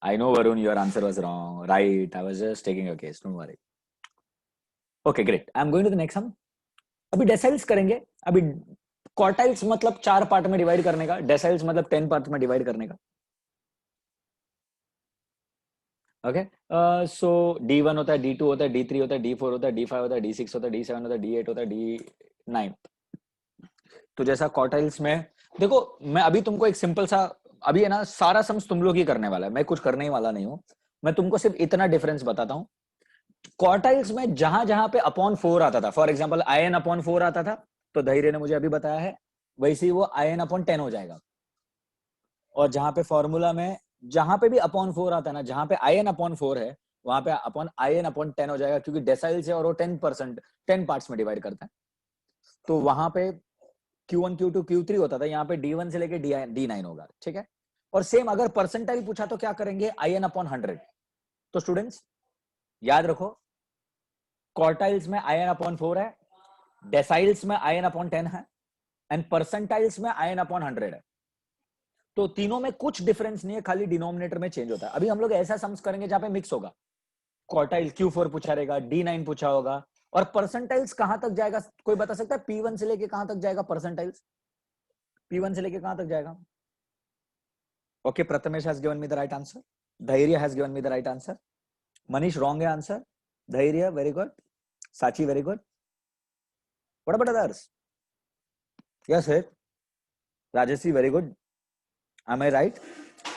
Speaker 1: I know Varun, your answer was wrong. Right, I was just taking your case. Don't worry. Okay, great. I'm going to the next sum. अभी deciles करेंगे। अभी quartiles मतलब 4 part में divide करने का, deciles मतलब 10 part में divide करने का। ओके, सो D1 होता है, D2 होता है, D3 होता है, D4 होता है, D5 होता है, D6 होता है, D7 होता है, D8 होता है, D9। तो जैसा क्वार्टाइल्स में देखो, मैं अभी तुमको एक सिंपल सा, अभी है ना, सारा सम्स तुम लोग ही करने वाला है, मैं कुछ करने ही वाला नहीं हूं। मैं तुमको सिर्फ इतना डिफरेंस बताता हूं। क्वार्टाइल्स में जहां जहां पे अपॉन 4 आता था, फॉर एग्जांपल IN अपॉन 4 आता था, तो धैर्य ने मुझे अभी बताया है, वैसे ही वो IN अपॉन 10 हो जाएगा। और जहां पे फॉर्मूला में जहां पे भी अपॉन 4 आता है ना, जहां पे IN अपॉन 4 है, वहां पे अपॉन IN अपॉन 10 हो जाएगा, क्योंकि डेसाइल्स है और वो 10%, 10 पार्ट्स में डिवाइड करता है। तो वहां पे Q1 Q2 Q3 होता था, यहाँ पे D1 से लेके D9 होगा, ठीक है। और सेम अगर परसेंटाइल पूछा तो क्या करेंगे, IN अपॉन 100। तो स्टूडेंट्स याद रखो, क्वार्टाइल्स में IN अपॉन 4 है, डेसाइल्स में IN अपॉन 10 है, एंड परसेंटाइल्स में IN अपॉन 100 है। तो तीनों में कुछ डिफरेंस नहीं है, खाली डिनोमिनेटर में चेंज होता है। अभी हम लोग ऐसा सम्स करेंगे जहां पे मिक्स होगा। क्वार्टाइल Q4 पूछा रहेगा, D9 पूछा होगा, और परसेंटाइल्स कहां तक जाएगा, कोई बता सकता है? P1 से लेके कहां तक जाएगा परसेंटाइल्स? P1 से लेके कहां तक जाएगा? Okay, Prathamesh has given me the right answer, Dhairya has given me the right answer, Manish wrong है answer, Dhairya very good, Sachi very good, what about others? Yes है, Rajshree very good, am I right?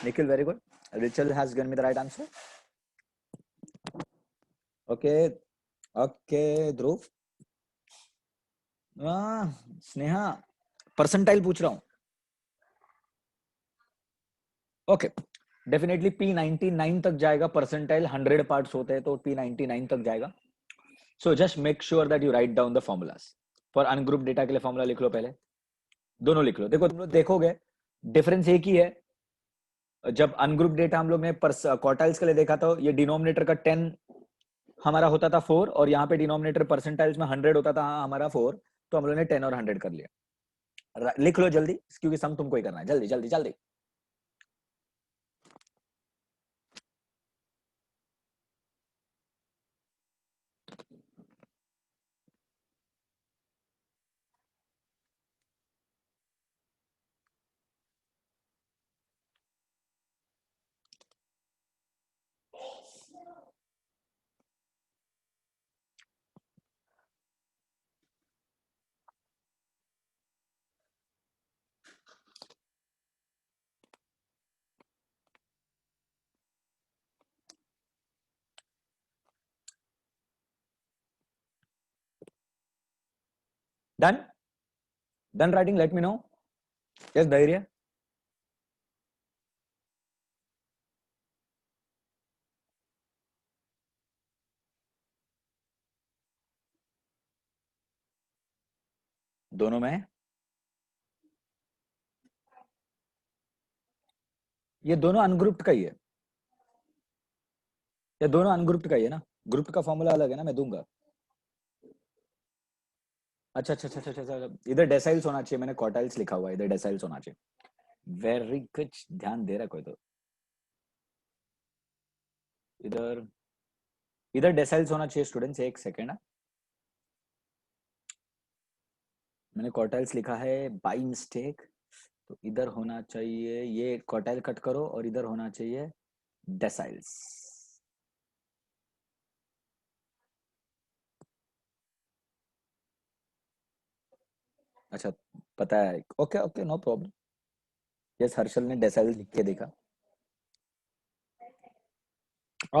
Speaker 1: Nikhil very good, Richard has given me the right answer. Okay, okay, Dhruv, Sneha, percentile पूछ रहा हूं। Okay, definitely P99 तक जाएगा percentile, 100 parts होते हैं तो P99 तक जाएगा। So just make sure that you write down the formulas. For ungroup data के लिए फॉर्मूला लिख लो, पहले दोनों लिख लो। देखो तुम लोग देखोगे डिफरेंस एक ही है। जब अनग्रुप डेटा हम लोग ने क्वार्टाइल्स के लिए देखा था, ये डिनोमिनेटर का 10 हमारा होता था 4, और यहाँ पे डिनोमिनेटर परसेंटाइल्स में 100 होता था हमारा 4, तो हम लोग ने 10 और 100 कर लिया। लिख लो जल्दी, क्योंकि सम तुमको ही करना है, जल्दी जल्दी जल्दी। Done, done writing, late me no. Yes धैर्य, दोनों में, ये दोनों अनग्रुप्ड का ही है, ये दोनों अनग्रुप्ड का ही है ना, ग्रुप्ड का फॉर्मूला अलग है ना, मैं दूंगा। अच्छा अच्छा अच्छा अच्छा अच्छा, इधर डेसाइल्स होना चाहिए, मैंने क्वार्टाइल्स लिखा हुआ है, इधर डेसाइल्स होना चाहिए। वेरी गुड, ध्यान दे रहा कोई तो। इधर, इधर डेसाइल्स होना चाहिए स्टूडेंट्स, एक सेकेंड। मैंने क्वार्टाइल्स लिखा है बाई मिस्टेक, तो इधर होना चाहिए, ये क्वार्टाइल कट करो, और इधर होना चाहिए डेसाइल्स। अच्छा, पता है, okay okay, no problem. Yes, Harshal ने डेसाइल्स लिख के देखा।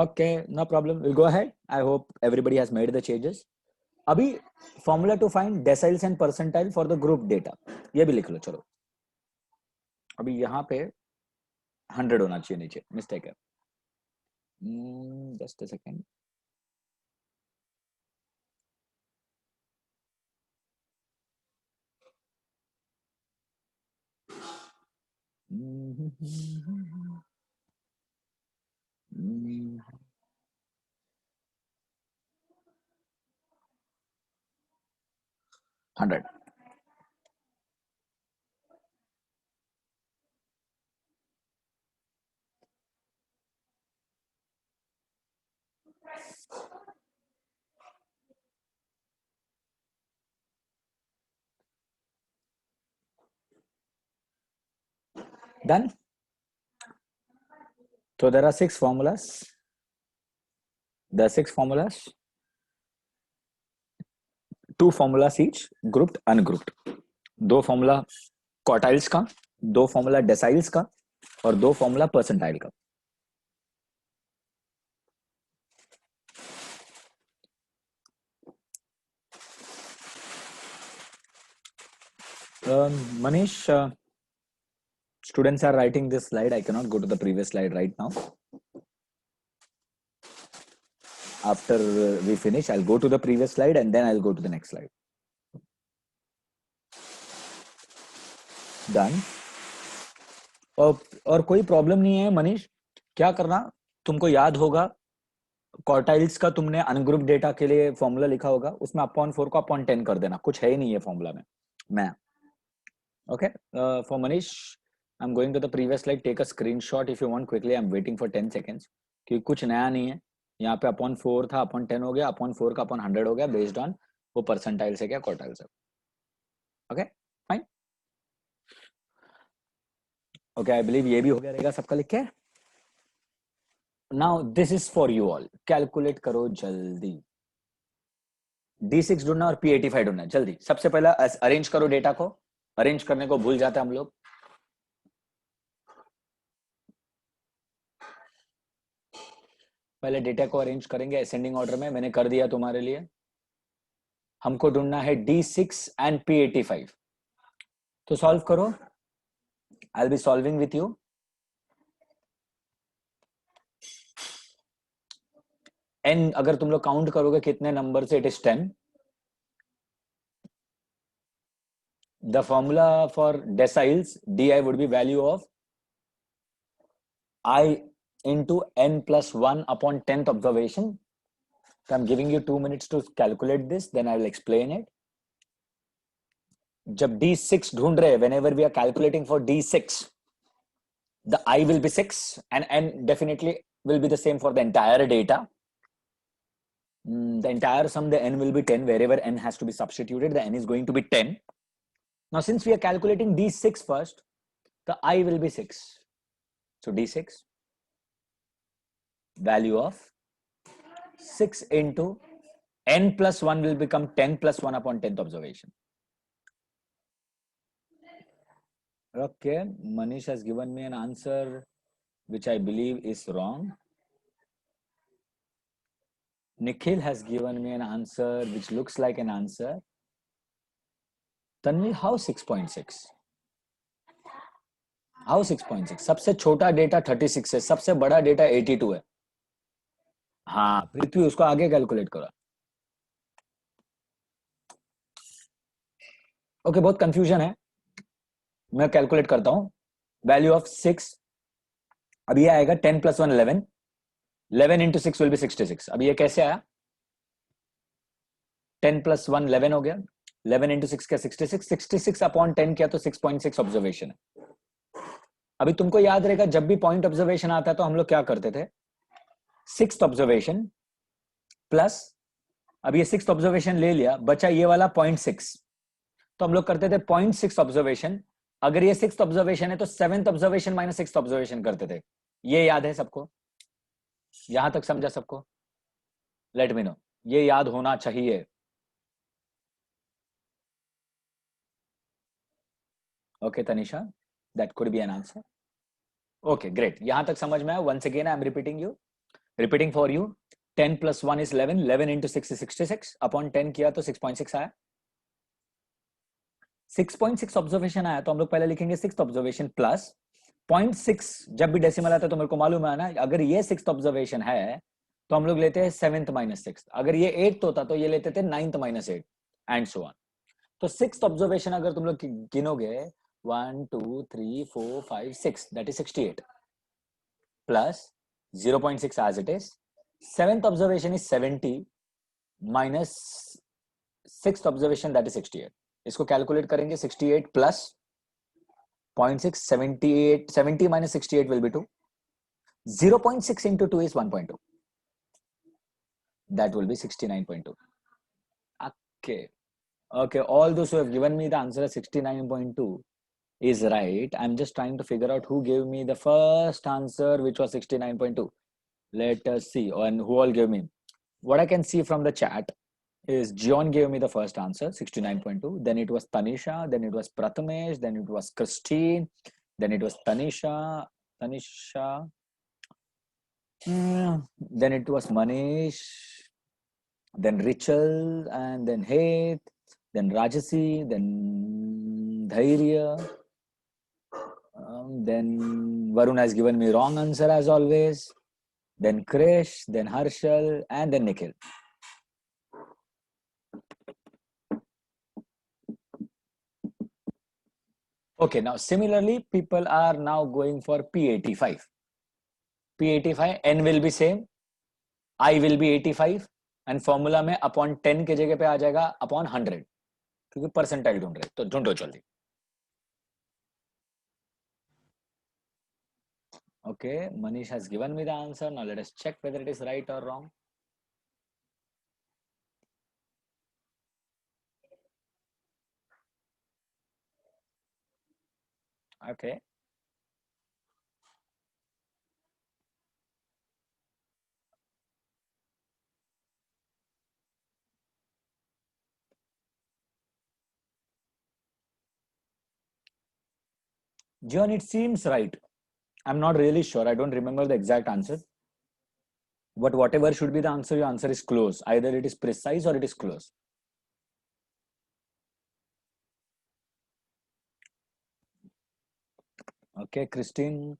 Speaker 1: Okay, no problem, will go ahead. I hope everybody has made the changes. अभी formula to find deciles and percentile for the group data, ये भी लिख लो चलो। अभी यहाँ पे 100 होना चाहिए, नीचे मिस्टेक है, just a second. 100. Done. So there are 6 formulas. There are 6 formulas. 2 formulas each, grouped, ungrouped. 2 formula quartiles का, 2 फॉर्मूला डेसाइल्स का और 2 फॉर्मूला परसेंटाइल का. Manish, students are writing this slide. I cannot go to the previous slide right now. After we finish, I'll go to the previous slide and then I'll go to the next slide. Done. और कोई problem नहीं है मनीष. क्या करना, तुमको याद होगा quartiles का तुमने अनग्रुप डेटा के लिए फॉर्मूला लिखा होगा, उसमें अपॉन 4 को अपॉन 10 कर देना. कुछ है ही नहीं है फॉर्मूला में. मैं okay, for Manish, I'm going to the previous slide. Take a screenshot if you want quickly. I'm waiting for 10 seconds. क्योंकि कुछ नया नहीं है यहाँ पे. अपॉन 4 था, अपॉन 10 हो गया, अपॉन 4 का अपॉन 100 हो गया, बेस्ड ऑन वो परसेंटाइल से क्या क्वार्टाइल से. Okay fine. Okay, I believe ये भी हो गया रहेगा सबका लिख के. Now this is for you all. Calculate करो जल्दी. D6 ढूंढना और P85 ढूंढना जल्दी. सबसे पहला अरेंज करो डेटा को. अरेंज करने को भूल जाते हैं हम लोग. पहले डेटा को अरेंज करेंगे असेंडिंग ऑर्डर में. मैंने कर दिया तुम्हारे लिए. हमको ढूंढना है D6 एंड P85. तो सॉल्व करो. I'll be solving with you. n अगर तुम लोग काउंट करोगे कितने नंबर से, it is 10. The formula for deciles di would be value of I into n plus 1 upon 10th observation. So I'm giving you 2 minutes to calculate this, then I will explain it. जब D6 ढूंढ रहे, whenever we are calculating for D6, the I will be 6 and n definitely will be the same for the entire data. The entire sum, the n will be 10. Wherever n has to be substituted, the n is going to be 10. Now, since we are calculating D6 first, the I will be 6. So D6, value of 6 into n plus 1 will become 10 plus 1 upon 10th observation. Okay, Manish has given me an answer which I believe is wrong. Nikhil has given me an answer which looks like an answer. Tanvi, how 6.6? How 6.6? सबसे छोटा data 36 है, सबसे बड़ा data 82 है. हाँ पृथ्वी, उसको आगे calculate करो. ओके, बहुत कंफ्यूजन है. मैं कैलकुलेट करता हूं. वैल्यू ऑफ 6, अब ये आएगा 10 plus 1 11. 11 into 6 will be 66. अब ये कैसे आया? 10 plus 1 11 हो गया. 11 into 6 क्या 66. 66 upon 10 किया तो 6.6 ऑब्जर्वेशन है. अभी तुमको याद रहेगा जब भी पॉइंट ऑब्जर्वेशन आता है तो हम लोग क्या करते थे? 6th ऑब्जर्वेशन प्लस, अब ये 6th ऑब्जर्वेशन ले लिया, बचा ये वाला 0.6, तो हम लोग करते थे 0.6 ऑब्जर्वेशन. अगर ये 6th ऑब्जर्वेशन है तो 7th observation minus 6th observation करते थे. ये याद है सबको? यहां तक समझा सबको? Let me know. ये याद होना चाहिए. Okay Tanisha, that could be an answer. Okay great, यहां तक समझ में आया. Once again I am repeating for you. 10 plus 1 is 11. 11 into 6 is 66. Upon 10 किया तो 6.6 आया. 6.6 ऑब्जर्वेशन आया तो हम लोग पहले लिखेंगे 6th ऑब्जर्वेशन प्लस 0.6. जब भी डेसिमल आता है तो मेरे को मालूम है ना, अगर ये 6th ऑब्जर्वेशन है तो हम लोग लेते हैं 7th minus 6th. अगर ये 8th होता तो ये लेते थे 9th minus 8 and so on. तो 6th ऑब्जर्वेशन अगर तुम लोग गिनोगे 1 2 3 4 5 6, that is 68 plus 0.6 as it is. Seventh observation is 70 minus sixth observation, that is 68. इसको calculate करेंगे, 68 plus 0.6, 78, 70 minus 68 will be 2. 0.6 into 2 is 1.2. That will be 69.2. Okay. Okay, all those who have given me the answer as 69.2 is right. I'm just trying to figure out who gave me the first answer, which was 69.2. Let us see. And who all gave me. What I can see from the chat is John gave me the first answer, 69.2. Then it was Tanisha. Then it was Prathamesh. Then it was Christine. Then it was Tanisha. Then it was Manish. Then Richel. And then Heth. Then Rajasi. Then Dhairya. Then Varun has given me wrong answer as always. Then Krish. Then Harshal. And then Nikhil. Okay, now similarly, people are now going for P85. P85, N will be same, I will be 85 and formula में upon 10 के जगह पे आ जाएगा upon 100 क्योंकि percentile ढूंढ रहे, तो ढूंढो जल्दी. Okay, Manish has given me the answer. Now let us check whether it is right or wrong. Okay. John, it seems right. I'm not really sure. I don't remember the exact answer. But whatever should be the answer, your answer is close. Either it is precise or it is close. Okay, Christine.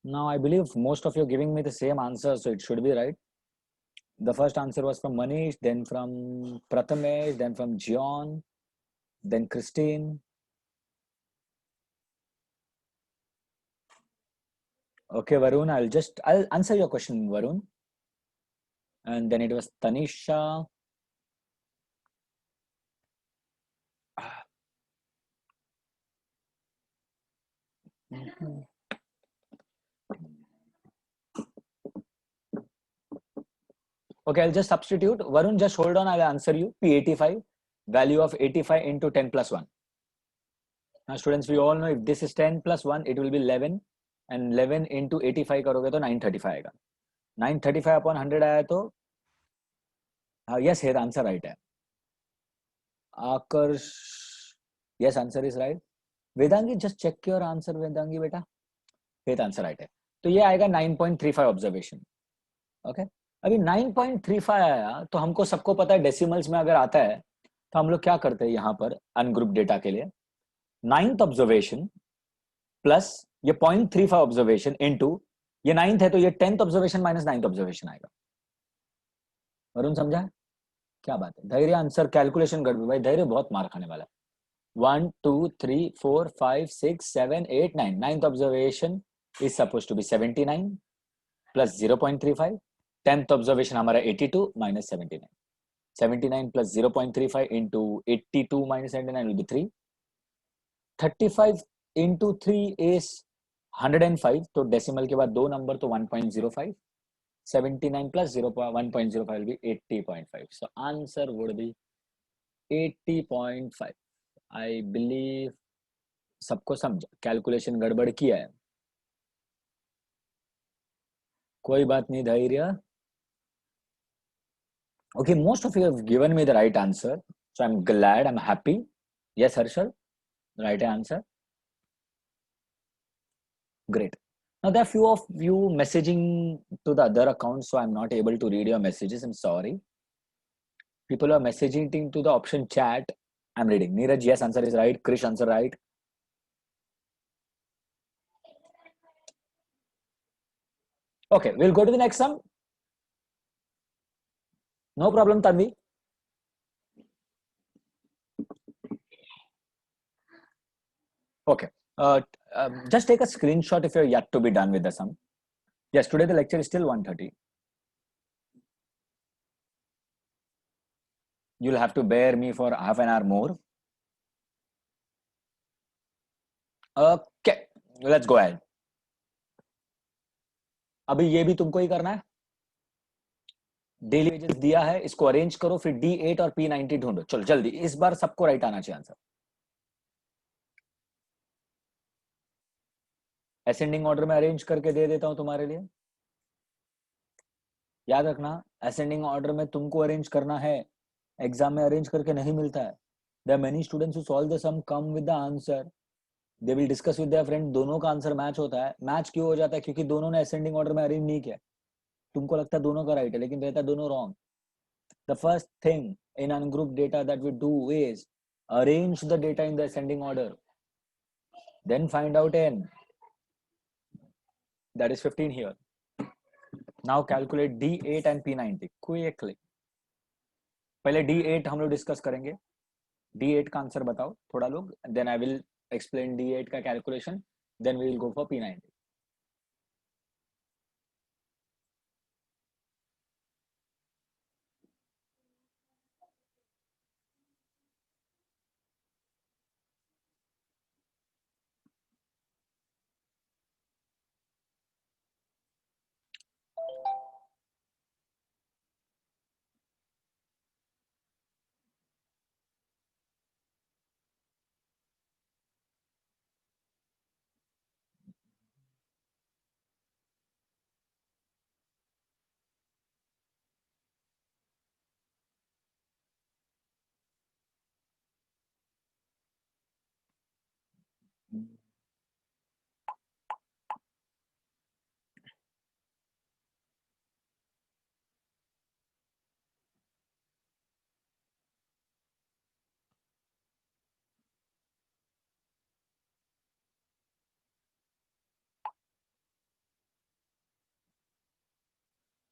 Speaker 1: Now I believe most of you are giving me the same answer, so it should be right. The first answer was from Manish, then from Prathamesh, then from John, then Christine. Okay, Varun, I'll answer your question, Varun. And then it was Tanisha. Okay, I'll just substitute. Varun, just hold on, I'll answer you. P85, value of 85 into 10 plus 1. Now students, we all know if this is 10 plus 1, it will be 11. And 11 into 85 करोगे तो 935 आएगा. 935 upon 100 आया तो yes, here the answer right है. Akarsh, yes, answer is right. Vedangi, just check your answer, Vedangi बेटा. Here the answer right है. तो ये आएगा 9.35 ऑब्जर्वेशन. ओके, अभी 9.35 आया तो हमको सबको पता है डेसिमल्स में अगर आता है तो हम लोग क्या करते हैं यहाँ पर अनग्रुप डेटा के लिए, 9th ऑब्जर्वेशन प्लस ये 0.35 ऑब्जर्वेशन इनटू ये 9th है तो ये 10th observation minus 9th observation आएगा. वरुण समझा क्या बात है? धैर्य आंसर कैलकुलेशन गड़बड़ भाई, धैर्य बहुत मार खाने वाला है. 1 2 3 4 5 6 7 8 9 9th observation is supposed to be 79 plus 0.35. 10th observation हमारा 82 minus 79. 79 plus 0.35 into 82 minus 79 will be 3. 35 into 3 is 105. तो decimal के बाद दो नंबर तो 1.05. 79 plus 1.05 will be 80.5. So answer would be 80.5. I believe सबको समझा, कैलकुलेशन गड़बड़ किया है. कोई बात नहीं धैर्य. Okay, most of you have given me the right answer, so I'm glad, I'm happy. Yes, Harshal, right answer. Great. Now there are few of you messaging to the other accounts, so I'm not able to read your messages. I'm sorry. People are messaging to the option chat. I'm reading. Neeraj, yes, answer is right. Krish, answer right. Okay, we'll go to the next sum. No problem, Tanvi. Okay. Just take a screenshot if you're yet to be done with the sum. Yes, today the lecture is still 1:30. You'll have to bear me for half an hour more. Okay, let's go ahead. अभी ये भी तुमको ही करना है. Daily wages दिया है, इसको arrange करो, फिर D8 और P90 ढूंढो. चलो जल्दी, इस बार सबको राइट आना चाहिए आंसर. असेंडिंग ऑर्डर में अरेंज करके दे देता हूं तुम्हारे लिए. याद रखना, असेंडिंग ऑर्डर में तुमको अरेंज करना है, एग्जाम में अरेंज करके नहीं मिलता है. There are many students who solve the sum come with the answer, they will discuss with their friend, दोनों का आंसर मैच होता है. मैच क्यों हो जाता है? क्योंकि दोनों ने असेंडिंग ऑर्डर में अरेंज नहीं किया. तुमको लगता है दोनों का राइट है, लेकिन रहता है दोनों wrong. The first thing in ungrouped data that we do is arrange the data in the ascending order, then find out n, that is 15 here. Now calculate D8 and P90 quickly. पहले D8 हम लोग discuss करेंगे. D8 का answer बताओ थोड़ा लोग, then I will explain D8 का calculation, then we will go for P90.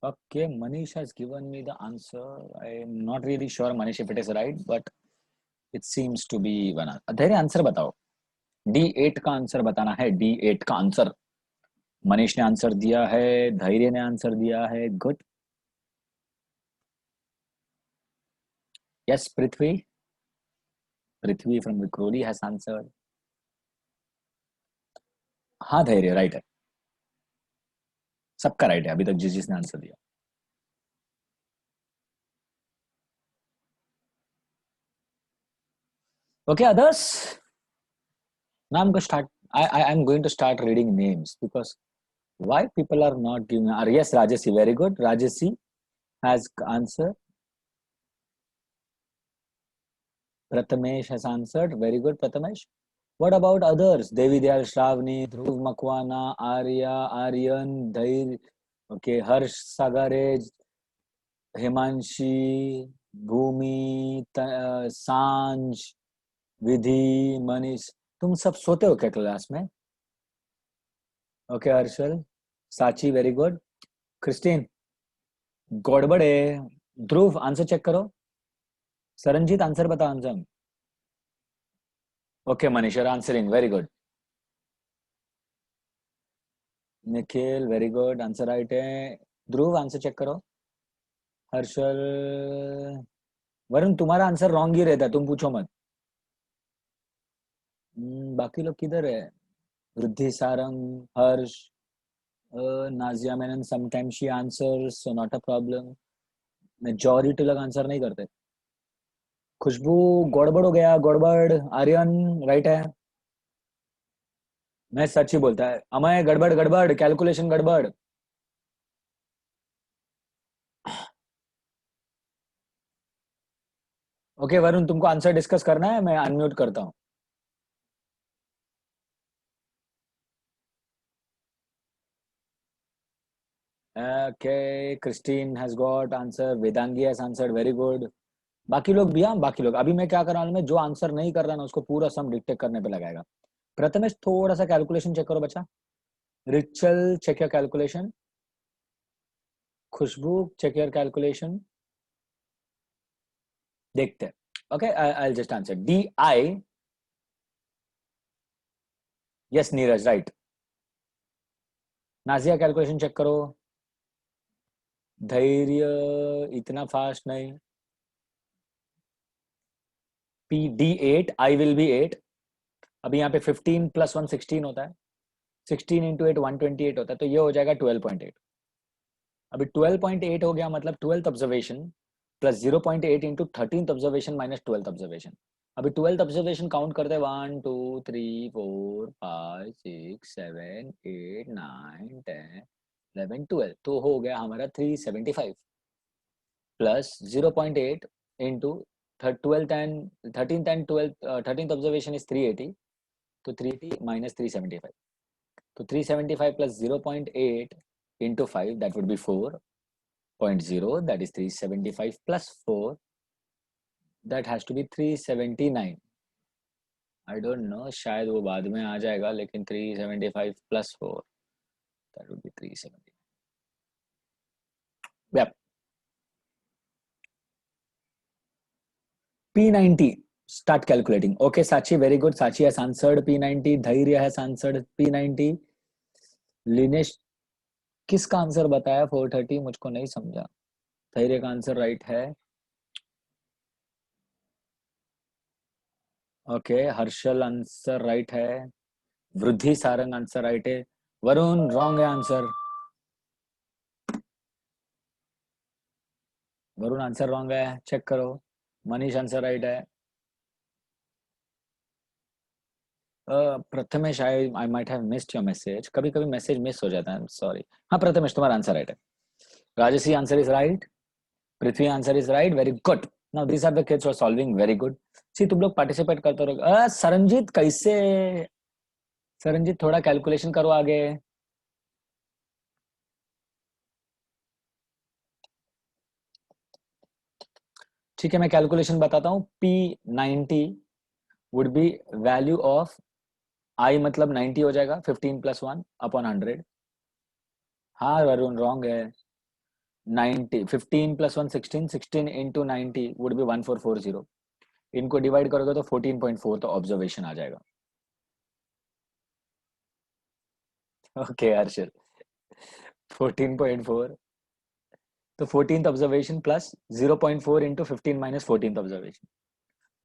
Speaker 1: Okay, Manish has given me the answer. I am not really sure, Manish, if it is right, but it seems to be one. धैर्य answer बताओ. D8 का answer बताना है. D8 का answer Manish ने answer दिया है, धैर्य ने आंसर दिया है. Good. Yes, Prithvi from Vikhroli has answered. हाँ धैर्य राइट है, सबका राइट है अभी तक जिसने आंसर दिया. Okay, others. Now I'm going to start. I'm going to start reading names because why people are not giving. Yes, Rajasi, very good. Rajasi has answered. Prathamesh has answered. Very good, Prathamesh. What about others? Devi Dayal, Shravani, Dhruv Makwana, Arya, Aryan, Dhair. Okay, Harsh Sagarej, Himanshi, Bhumi, Sanj, विधि, मनीष. तुम सब सोते हो क्या class में? Okay Harshal, साची very good. Christine गड़बड़ है. Dhruv answer check करो. सरनजीत आंसर बता. Answer okay. Manish are answering, very good. Nikhil very good, answer right है. ध्रुव आंसर चेक करो. हर्षल, वरुण तुम्हारा आंसर रॉन्ग ही रहता है, तुम पूछो मत. बाकी लोग किधर है? Vriddhi Sarang, Harsh, Nazia Menon sometimes she answers, so not a problem. Majority लोग आंसर नहीं करते. खुशबू गड़बड़ हो गया, गड़बड़. आर्यन राइट है, मैं सच ही बोलता है. अमय गड़बड़ गड़बड़, कैलकुलेशन गड़बड़. ओके वरुण, तुमको आंसर डिस्कस करना है, मैं अनम्यूट करता हूँ. Okay, Christine has got answer. Vedangi has answered. Very good. बाकी लोग भी. हाँ बाकी लोग. अभी मैं क्या कर रहा हूँ, मैं जो आंसर नहीं कर रहा ना उसको पूरा सम डिटेक्ट करने पे लगाएगा. प्रथमेश थोड़ा सा कैलकुलेशन चेक करो बच्चा. Rachel check your calculation. Khushboo check your calculation. देखते हैं. Okay, I will just answer. DI. Yes Neeraj right. Nazia calculation check करो। धैर्य इतना फास्ट नहीं। P D 8, I will be 8। अभी यहाँ पे 15 + 1 16 होता है, 16 × 8 128 होता है, तो ये हो जाएगा 12.8। अभी 12.8 हो गया, मतलब 12th observation plus 0.8 into 13th observation minus 12th observation. अभी 12th ऑब्जर्वेशन काउंट करते हैं, 1 2 3 4 5 6 7 8 9 10 11 12, तो हो गया हमारा 375 plus 0.8 into 12th and 13th and 13th observation is 380, तो 380 माइनस 375, तो 375 plus 0.8 into 5, that would be 4.0, that is 375 plus 4, that has to be 379। I don't know, शायद वो बाद में आ जाएगा, लेकिन 375 plus 4, that would be 370। Yep। P90, start calculating। Okay, Sachi, very good। Sachi has answered P90, Dhairya has answered P90, Linesh किसका answer बताया 430, मुझको नहीं समझा। धैर्य का आंसर राइट है। ओके, हर्षल आंसर राइट है। वृद्धि सारंग आंसर राइट है। वरुण रॉन्ग है आंसर। वरुण आंसर रॉन्ग है, चेक करो। मनीष आंसर राइट है। Prathamesh, I might have missed your message. कभी कभी मैसेज मिस हो जाता है, सॉरी। हाँ प्रथमेश, तुम्हारा आंसर राइट है। Rajsi answer is right. Prithvi answer is right, very good. Now these are the kids who are solving very good. See तुम लोग पार्टिसिपेट करते रहो। सरंजीत कैसे, सरंजीत थोड़ा कैलकुलेशन करो आगे। ठीक है, मैं कैलकुलेशन बताता हूँ। P90 would be value of I, मतलब 90 हो जाएगा 15 + 1 अपॉन 100। हाँ वरुण रॉन्ग है। 90 15 + 1 16, 16 इंटू 90 वुड बी 1440। इनको डिवाइड करोगे तो 14.4, तो ऑब्जर्वेशन आ जाएगा। ओके हर्षल, 14.4, तो 14th observation plus 0.4 into 15 minus 14th observation,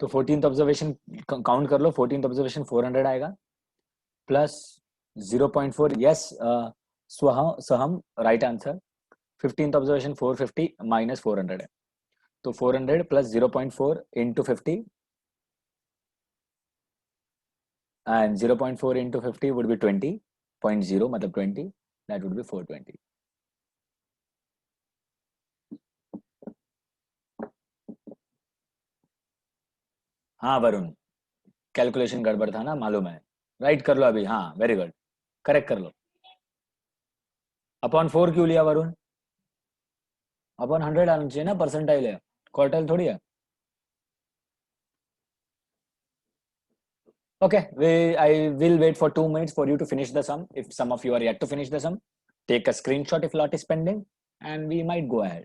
Speaker 1: तो 14th ऑब्जर्वेशन काउंट कर लो। 14th ऑब्जर्वेशन 400 आएगा प्लस 0.4, यस सहम right answer. 15th observation 450 minus 400 है, तो 400 plus 0.4 into 50 and 0.4 into 50 would be 20.0, मतलब 20, दैट वुड बी 420। हाँ वरुण, कैलकुलेशन गड़बड़ था ना, मालूम है। राइट कर लो अभी, हाँ वेरी गुड, करेक्ट कर लो। अपॉन 4 क्यों लिया वरुण? अपॉन 100 आना चाहिए ना, परसेंटाइल है, क्वार्टाइल थोड़ी है। Okay, I will wait for 2 minutes for you to finish the sum. If some of you are yet to finish the sum, take a screenshot if lot is pending, and we might go ahead.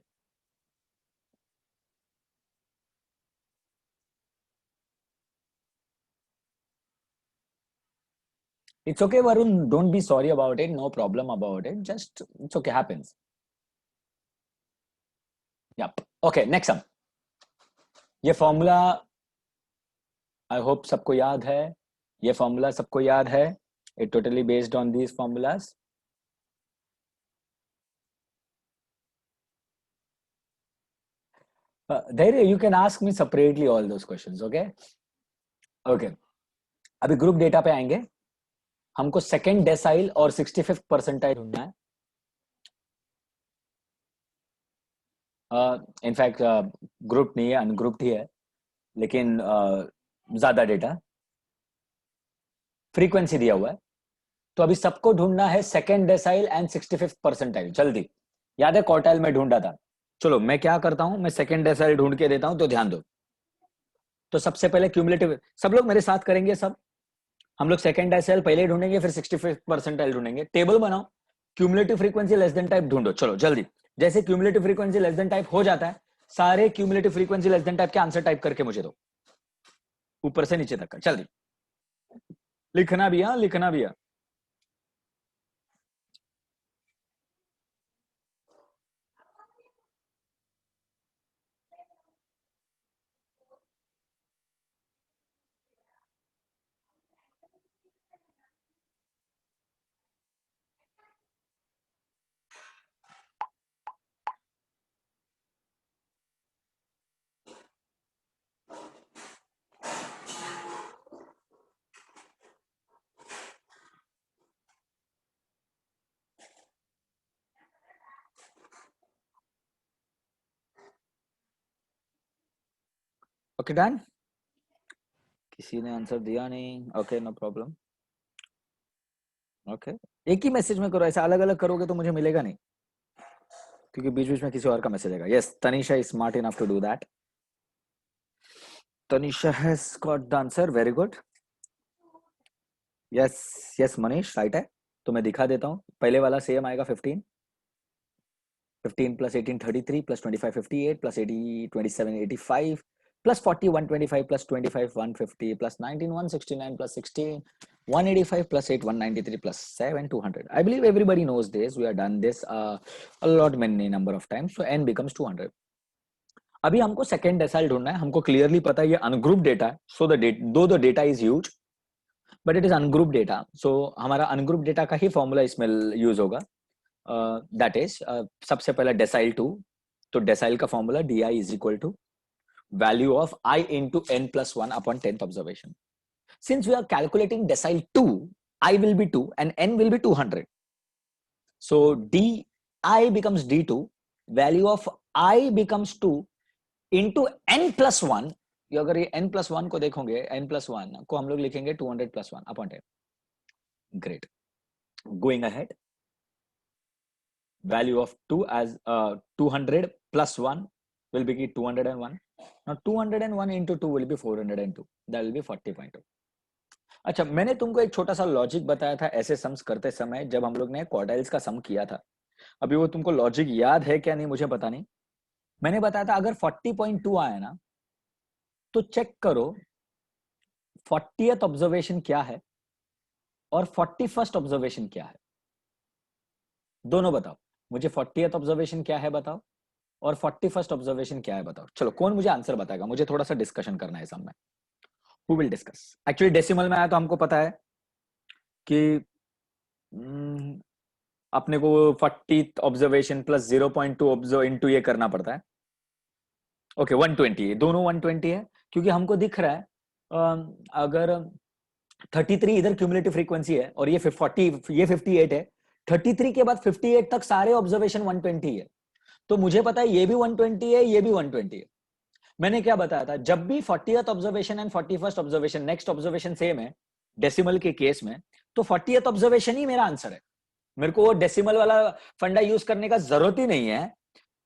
Speaker 1: It's okay, Varun. Don't be sorry about it. No problem about it. Just, it's okay, happens. Yep. Okay, next sum. ये formula I hope सबको याद है। ये formula सबको याद है। It totally based on these formulas. Dhairya, you can ask me separately all those questions, okay? Okay. अभी group data पे आएंगे। हमको सेकेंड डेसाइल और 65th परसेंटाइल ढूंढना है। इनफैक्ट ग्रुप नहीं है, अनग्रुप्ड ही है, लेकिन ज्यादा डेटा। फ्रीक्वेंसी दिया हुआ है, तो अभी सबको ढूंढना है second decyl and 65th percentile. जल्दी, याद है क्वार्टाइल में ढूंढा था। चलो मैं क्या करता हूं, मैं सेकेंड डेसाइल ढूंढ के देता हूं, तो ध्यान दो। तो सबसे पहले क्यूमुलेटिव, सब लोग मेरे साथ करेंगे। सब हम लोग सेकेंड डेसाइल पहले ढूंढेंगे, फिर 65th परसेंटाइल ढूंढेंगे। टेबल बनाओ, cumulative frequency less than type ढूंढो। चलो जल्दी, जैसे cumulative frequency less than type हो जाता है, सारे cumulative frequency less than type के आंसर टाइप करके मुझे दो, ऊपर से नीचे तक का। जल्दी लिखना भी है, लिखना भी है। ओके डन, किसी ने आंसर दिया नहीं, ओके नो प्रॉब्लम। ओके, एक ही मैसेज में करो, ऐसा अलग अलग करोगे तो मुझे मिलेगा नहीं, क्योंकि बीच बीच में किसी और का मैसेज आएगा। Yes, Tanisha is smart enough to do that. Tanisha has got the answer, very good. Yes yes Manish right है, तो मैं दिखा देता हूँ। पहले वाला सेम आएगा 15 plus 18 33 plus 25 58 plus 80 27 85 plus 40 125 plus 25 150 plus 19 169 plus 16 185 plus 8 193 plus 7 200. I believe everybody knows this. We have done this a lot many number of times. So n becomes 200. अभी हमको सेकेंड डेसाइल ढूंढना है। हमको क्लियरली पता है ये ungroup data है, so the data is huge but it is ungroup data, सो हमारा अनग्रुप डेटा का ही फॉर्मूला इसमें यूज होगा। दैट इज सबसे पहला डेसाइल 2, तो डेसाइल का formula di is equal to value of i into n plus 1 upon 10th observation. Since we are calculating decile 2, i will be 2 and n will be 200. So di becomes d2, value of i becomes 2 into n plus 1. अगर ये n plus 1 को देखोगे, n plus 1 को हम लोग लिखेंगे 200 plus 1 upon 10. Great. Going ahead, value of 2 as 200 plus 1 will be 201. Now 201 into 2 will be 402. That will be 40.2. अच्छा, मैंने तुमको एक छोटा सा लॉजिक बताया था ऐसे सम्स करते समय जब हम लोग ने क्वार्टाइल्स का सम किया था। अभी वो तुमको लॉजिक याद है क्या नहीं मुझे पता नहीं। मैंने बताया था अगर 40.2 आया ना तो चेक करो 40th ऑब्जर्वेशन क्या है और 41st ऑब्जर्वेशन क्या है, दोनों बताओ मुझे। 40th ऑब्जर्वेशन क्या है बताओ और 41st ऑब्जर्वेशन क्या है बताओ। चलो कौन मुझे आंसर बताएगा, मुझे थोड़ा सा डिस्कशन करना है सम में। Who will discuss? Actually decimal में आया तो हमको पता है कि अपने को 40th observation plus 0.2 observe into ये करना पड़ता है। ओके 120, दोनों 120 है क्योंकि हमको दिख रहा है अगर 33 इधर क्यूमुलेटिव फ्रीक्वेंसी है और ये 40 ये 58 है, 33 के बाद 58 तक सारे ऑब्जर्वेशन 120 है, तो मुझे पता है ये भी 120 है, ये भी 120 है। मैंने क्या बताया था, जब भी 40th observation and 41st observation next observation same है डेसिमल के केस में, तो 40th ऑब्जर्वेशन ही मेरा आंसर है। मेरे को वो डेसिमल वाला फंडा यूज करने का जरूरत ही नहीं है।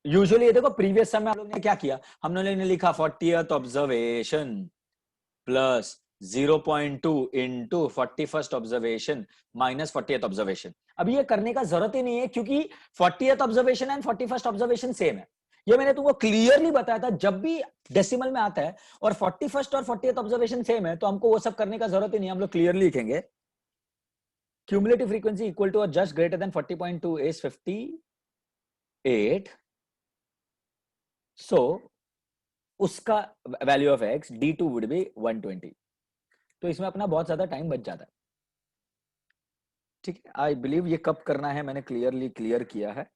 Speaker 1: यूजुअली देखो प्रीवियस समय हम लोग ने क्या किया, हम लोगों ने लिखा 40th observation plus 0.2 into 41st observation minus 40th observation. अब ये करने का जरूरत ही नहीं है क्योंकि 40th observation and 41st observation same है। ये मैंने तुमको क्लियरली बताया था, जब भी डेसिमल में आता है और 41st और 40th ऑब्जर्वेशन सेम है तो हमको वो सब करने का जरूरत ही नहीं, हम लोग क्लियरली लिखेंगे cumulative frequency equal to or just greater than 40.2 is 58, so उसका value of x d2 would be 120। तो इसमें अपना बहुत ज्यादा टाइम बच जाता है। ठीक है, आई बिलीव ये कब करना है मैंने क्लियर किया है।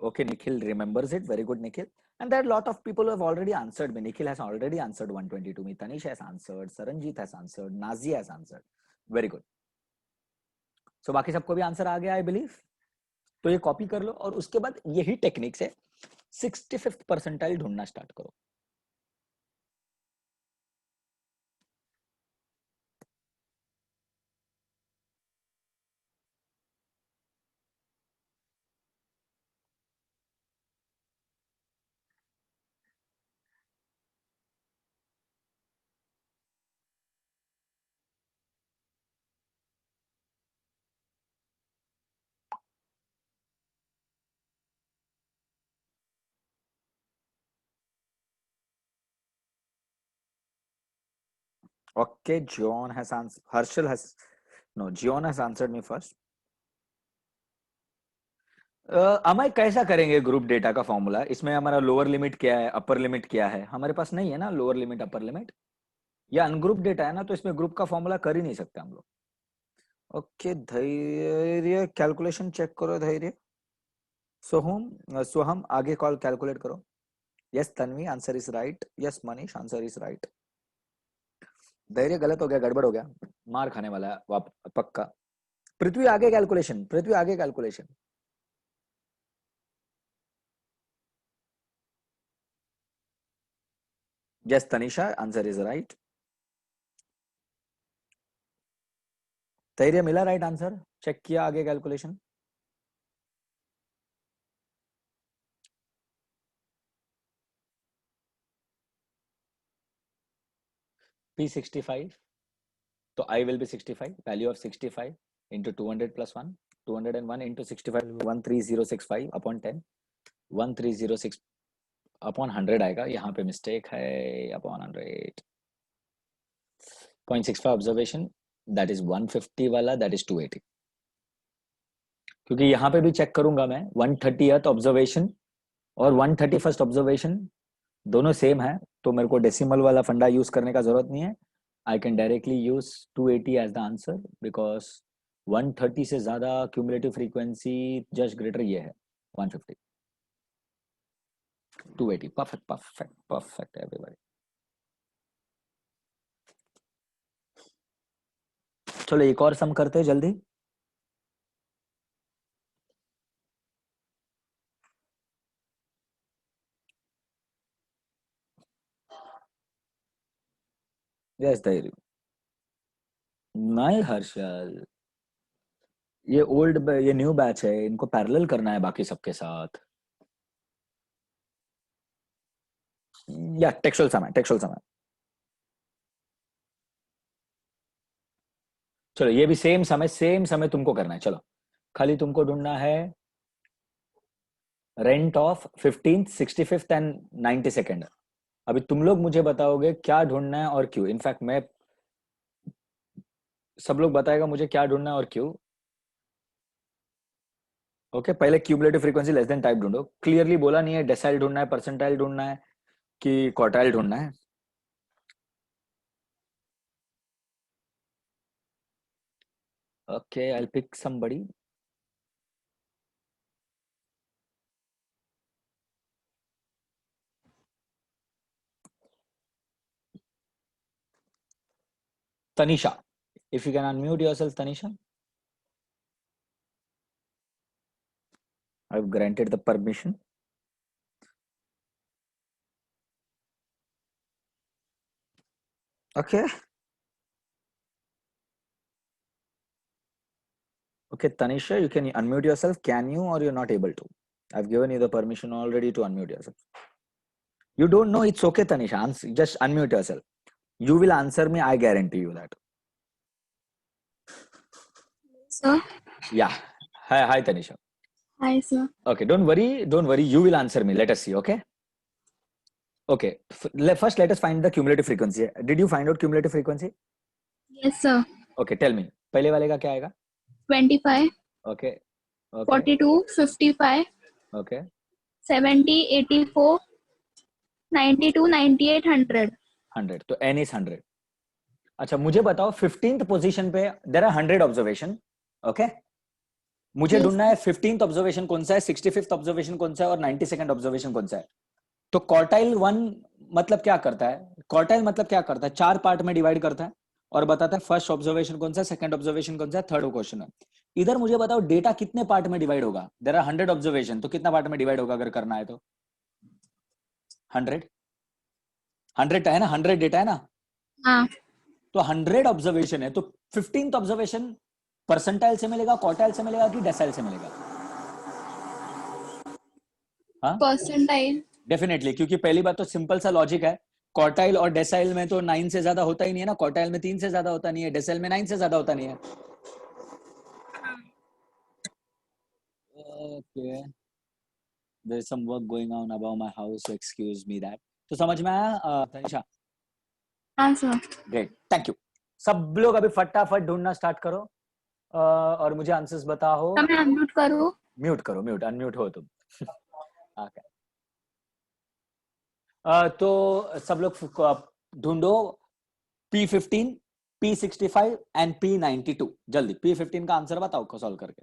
Speaker 1: Okay Nikhil remembers it, very good Nikhil. And there are a lot of people who have already answered me. Nikhil has already answered 120 to me. Tanish has answered. Saranjit has answered. Nazia has answered. Very good. So बाकी सबको भी answer आ गया I believe. तो ये copy कर लो और उसके बाद यही टेक्निक से 65th परसेंटाइल ढूंढना स्टार्ट करो। Okay, John has answered. Harshal has no. John has answered me first. Amay कैसा करेंगे ग्रुप डेटा का फॉर्मूला? इसमें हमारा लोअर लिमिट क्या है, अपर लिमिट क्या है? हमारे पास नहीं है ना लोअर लिमिट अपर लिमिट। या अनग्रुप डेटा है ना, तो इसमें ग्रुप का फॉर्मूला कर ही नहीं सकते हम लोग। ओके धैर्य कैलकुलेशन चेक करो धैर्य। सोहम आगे कॉल कैलकुलेट करो। Yes Tanvi answer is right. Yes Manish answer is right. धैर्य गलत हो गया, गड़बड़ हो गया, मार खाने वाला है पक्का। पृथ्वी आगे कैलकुलेशन, पृथ्वी आगे calculation. Yes, Tanisha, answer is right. धैर्य मिला राइट आंसर? चेक किया आगे कैलकुलेशन? P65, तो I will be 65, value of 65 into 200 plus 1, 201 into 65 will be 13065 upon 10, 1306 upon 100 आएगा, यहाँ पे मिस्टेक है, upon 100, 0.65 ऑब्जर्वेशन, that is 150 वाला, that is 280, क्योंकि यहाँ पे भी चेक करूंगा मैं 130th ऑब्जर्वेशन और 131st ऑब्जर्वेशन दोनों सेम है, तो मेरे को डेसिमल वाला फंडा यूज करने का जरूरत नहीं है. I can directly use 280 as the answer because 130 से ज्यादा क्यूमुलेटिव फ्रीक्वेंसी जस्ट ग्रेटर ये है 150. 280 परफेक्ट परफेक्ट परफेक्ट एवरीबॉडी. चलो एक और सम करते हैं जल्दी. यस धैर्य. नहीं हर्षल, ये ओल्ड ये न्यू बैच है, इनको पैरेलल करना है बाकी सबके साथ. या टेक्सुअल सम है, टेक्सुअल सम है. चलो ये भी सेम समय तुमको करना है. चलो खाली तुमको ढूंढना है rent of 15th 65th and 92nd. अभी तुम लोग मुझे बताओगे क्या ढूंढना है और क्यों. इनफैक्ट मैं सब लोग बताएगा मुझे क्या ढूंढना है और क्यों. ओके पहले cumulative frequency less than type ढूंढो. क्लियरली बोला नहीं है डेसाइल ढूंढना है, परसेंटाइल ढूंढना है कि क्वार्टाइल ढूंढना है. Okay I will pick somebody. Tanisha, if you can unmute yourself, Tanisha. I've granted the permission. Okay. Okay, Tanisha, you can unmute yourself. Can you or you're not able to? I've given you the permission already to unmute yourself. You don't know, it's okay, Tanisha. Just unmute yourself. You will answer me, I guarantee you that.
Speaker 4: Sir.
Speaker 1: Yeah. Hi, Tanisha.
Speaker 4: Hi, sir.
Speaker 1: Okay, don't worry. You will answer me. Let us see, okay? Okay. First, let us find the cumulative frequency. Did you find out cumulative frequency?
Speaker 4: Yes, sir.
Speaker 1: Okay, tell me. पहले वाले का क्या आएगा?
Speaker 4: 25.
Speaker 1: Okay. Okay.
Speaker 4: 42, 55.
Speaker 1: Okay.
Speaker 4: 70, 84, 92, 98, 100.
Speaker 1: 100. तो n is 100. अच्छा मुझे बताओ 15th position पे देयर आर 100 ऑब्जर्वेशन. ओके मुझे ढूंढना है 15th ऑब्जर्वेशन कौन सा है, 65th ऑब्जर्वेशन कौन सा है और 92nd ऑब्जर्वेशन कौन सा है. तो क्वार्टाइल 1 मतलब क्या करता है? क्वार्टाइल मतलब क्या करता है? 4 पार्ट में डिवाइड करता है और बताता है फर्स्ट ऑब्जर्वेशन कौन सा है, सेकंड ऑब्जर्वेशन कौन सा है, थर्ड क्वेश्चन है. इधर मुझे बताओ डेटा कितने पार्ट में डिवाइड होगा. देयर आर 100 ऑब्जर्वेशन, तो कितना पार्ट में डिवाइड होगा अगर करना है तो? 100 है ना, 100 डेटा है ना.
Speaker 4: हाँ.
Speaker 1: तो 100 ऑब्जर्वेशन है, तो 15th ऑब्जर्वेशन परसेंटाइल से मिलेगा, क्वार्टाइल से मिलेगा कि डेसाइल से मिलेगा? हाँ
Speaker 4: परसेंटाइल.
Speaker 1: डेफिनेटली, क्योंकि पहली बात तो सिंपल सा लॉजिक है, क्वार्टाइल और डेसाइल में तो 9 से ज्यादा होता ही नहीं है ना. क्वार्टाइल में 3 से ज्यादा होता नहीं है, डेसाइल में 9 से ज्यादा होता नहीं है. Okay there is some work going on about my house, so excuse me that. तो समझ में आया तनिषा?
Speaker 4: हाँ, सर.
Speaker 1: Great, thank you. सब लोग अभी फटाफट ढूंढना स्टार्ट करो और मुझे आंसर्स बताओ.
Speaker 4: मैं अनम्यूट करूँ?
Speaker 1: म्यूट करो, म्यूट अनम्यूट हो तुम. ओके तो सब लोग ढूंढो P15, P65 एंड P92. जल्दी P15 का आंसर बताओ को सॉल्व करके.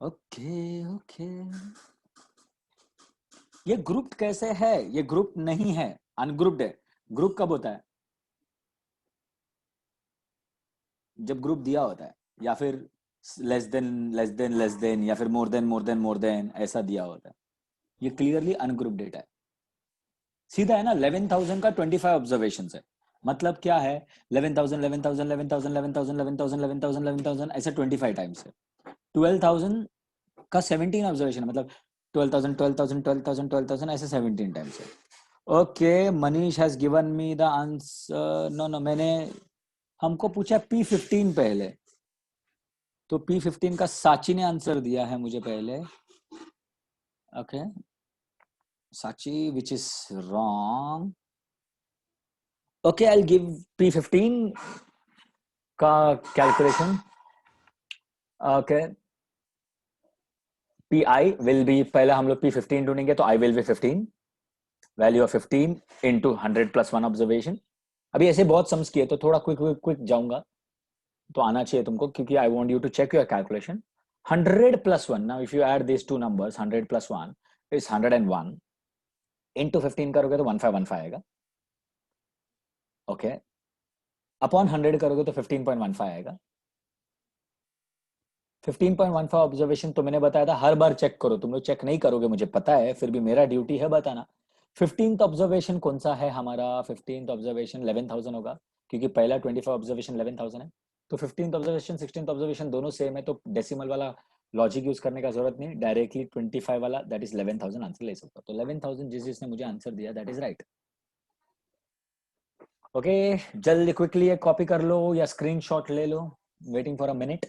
Speaker 1: ओके ओके, ये ग्रुप कैसे है? ये ग्रुप नहीं है, अनग्रुप्ड है। ग्रुप कब होता है? जब ग्रुप दिया होता है, या फिर less than less than less than, या फिर more than more than more than, ऐसा दिया होता है। ये क्लियरली अनग्रुप डेटा है, सीधा है ना। 11,000 का 25 ऑब्जर्वेशन है, मतलब क्या है? 11,000 11,000 11,000 11,000 11,000 11,000 11,000 ऐसे 25 टाइम्स है। 12,000 का 17 ऑब्जर्वेशन है, मतलब 12,000 12,000 12,000 12,000 ऐसे 17 टाइम्स है। Okay, Manish has given me the answer. No no, मैंने हमको पूछा P15 पहले, तो P15 का साची ने आंसर दिया है मुझे पहले। ओके साची, which is wrong. Okay, I will give P15 का calculation. Okay, PI will be, पहले हम लोग P15 ढूंढेंगे, तो I will be 15, value of 15 into 100 plus 1 observation. अभी ऐसे बहुत सम्स किए, तो थोड़ा क्विक क्विक क्विक जाऊंगा, तो आना चाहिए तुमको, क्योंकि I want you to check your calculation. 100 plus 1, now if you add this two numbers, 100 plus 1 is 101, into 15 करोगे तो 1515 आएगा। ओके, अपॉन 100 करोगे तो 15.15 आएगा। 15.15 ऑब्जर्वेशन तो मैंने बताया था हर बार चेक करो, तुम लोग चेक नहीं करोगे मुझे पता है, फिर भी मेरा ड्यूटी है बताना। 15th ऑब्जर्वेशन कौन सा है हमारा? 15th ऑब्जर्वेशन 11,000 होगा, क्योंकि पहला 25 ऑब्जर्वेशन 11,000 है। तो 15th ऑब्जर्वेशन 16th ऑब्जर्वेशन दोनों सेम है, तो डेसिमल वाला लॉजिक यूज करने का जरूरत नहीं, डायरेक्टली 25 वाला दैट इज 11,000 आंसर ले सकता। तो 11,000 जिसने मुझे आंसर दिया दैट इज राइट। ओके, जल्दी क्विकली एक कॉपी कर लो या स्क्रीनशॉट ले लो, waiting for a minute,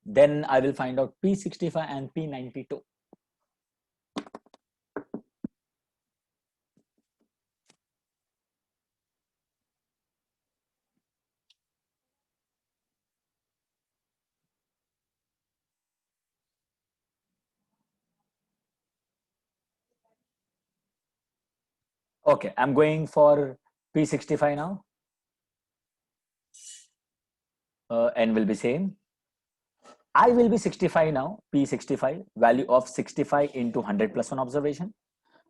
Speaker 1: then I will find out P65 and P92. Okay, I'm going for P65 now. N will be same. I will be 65 now. P65, value of 65 into 100 plus 1 observation.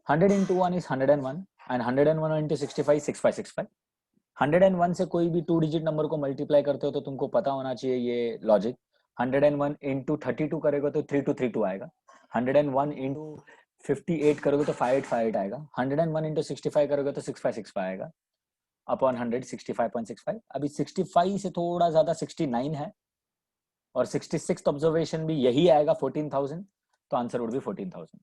Speaker 1: 100 into 1 is 101, and 101 into 65 is 6565. 101 से कोई भी 2 digit number को multiply करते हो तो तुमको पता होना चाहिए ये लॉजिक। 101 into 32 करेगा तो 3232 आएगा। 101 into 58 करोगे तो 5858 आएगा। 101 into 65 करोगे तो 6565 आएगा, अपॉन 100 65.65। अभी 65 से थोड़ा ज्यादा 69 है, और 66th ऑब्जर्वेशन भी यही आएगा 14,000, तो answer would be 14,000।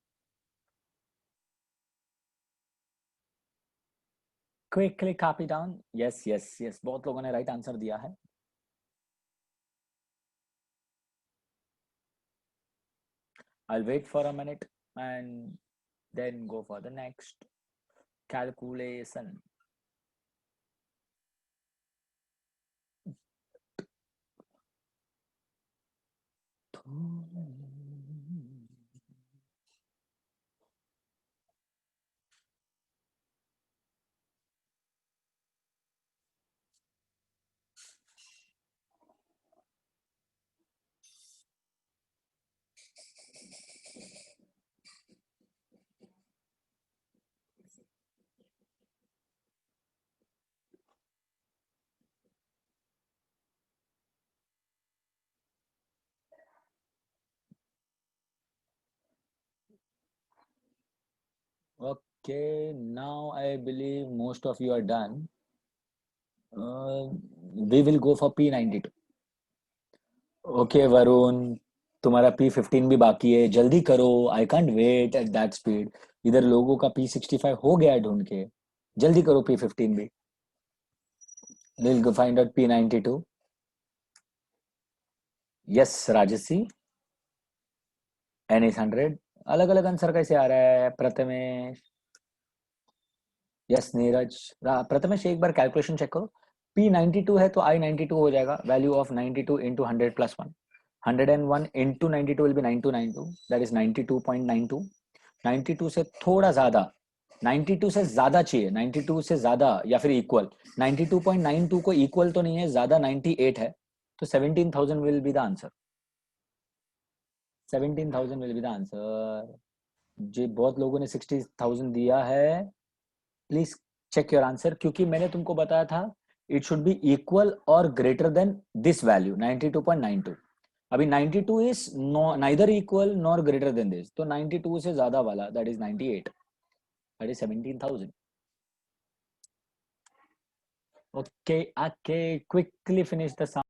Speaker 1: Quickly copy down. Yes yes yes, बहुत लोगों ने राइट आंसर दिया है। I'll wait for a minute and then go for the next calculation. Okay, now I believe most of you are done. We will go for P92. Okay, Varun, तुम्हारा P15 भी बाकी है, जल्दी करो, I can't wait at that speed. इधर लोगों का P65 हो गया है ढूंढ के, जल्दी करो P15 भी। We'll go find out P92. Yes, राजसी, N is 100। अलग अलग आंसर कैसे आ रहा है? प्रथमेश, यस नीरज, प्रथमेश एक बार कैलकुलेशन चेक करो। P 92 है तो I 92 हो जाएगा. Value of 92 into 100 plus 1. 101 into 92 will be 9292. That is 92.92. 92 से थोड़ा ज्यादा, 92 से ज्यादा चाहिए, 92 से ज्यादा या फिर इक्वल. 92.92 को इक्वल तो नहीं है, ज्यादा 98 है, तो 17,000 will be the answer. 17,000 will be the answer. जी बहुत लोगों ने 60,000 दिया है. प्लीज चेक योर आंसर, क्योंकि मैंने तुमको बताया था इट शुड बी इक्वल और ग्रेटर देन दिस वैल्यू 92.92. अभी 92 is neither equal nor greater than this, तो 92 से ज्यादा वाला that is 98, that is 17,000. Okay, quickly finish the sum.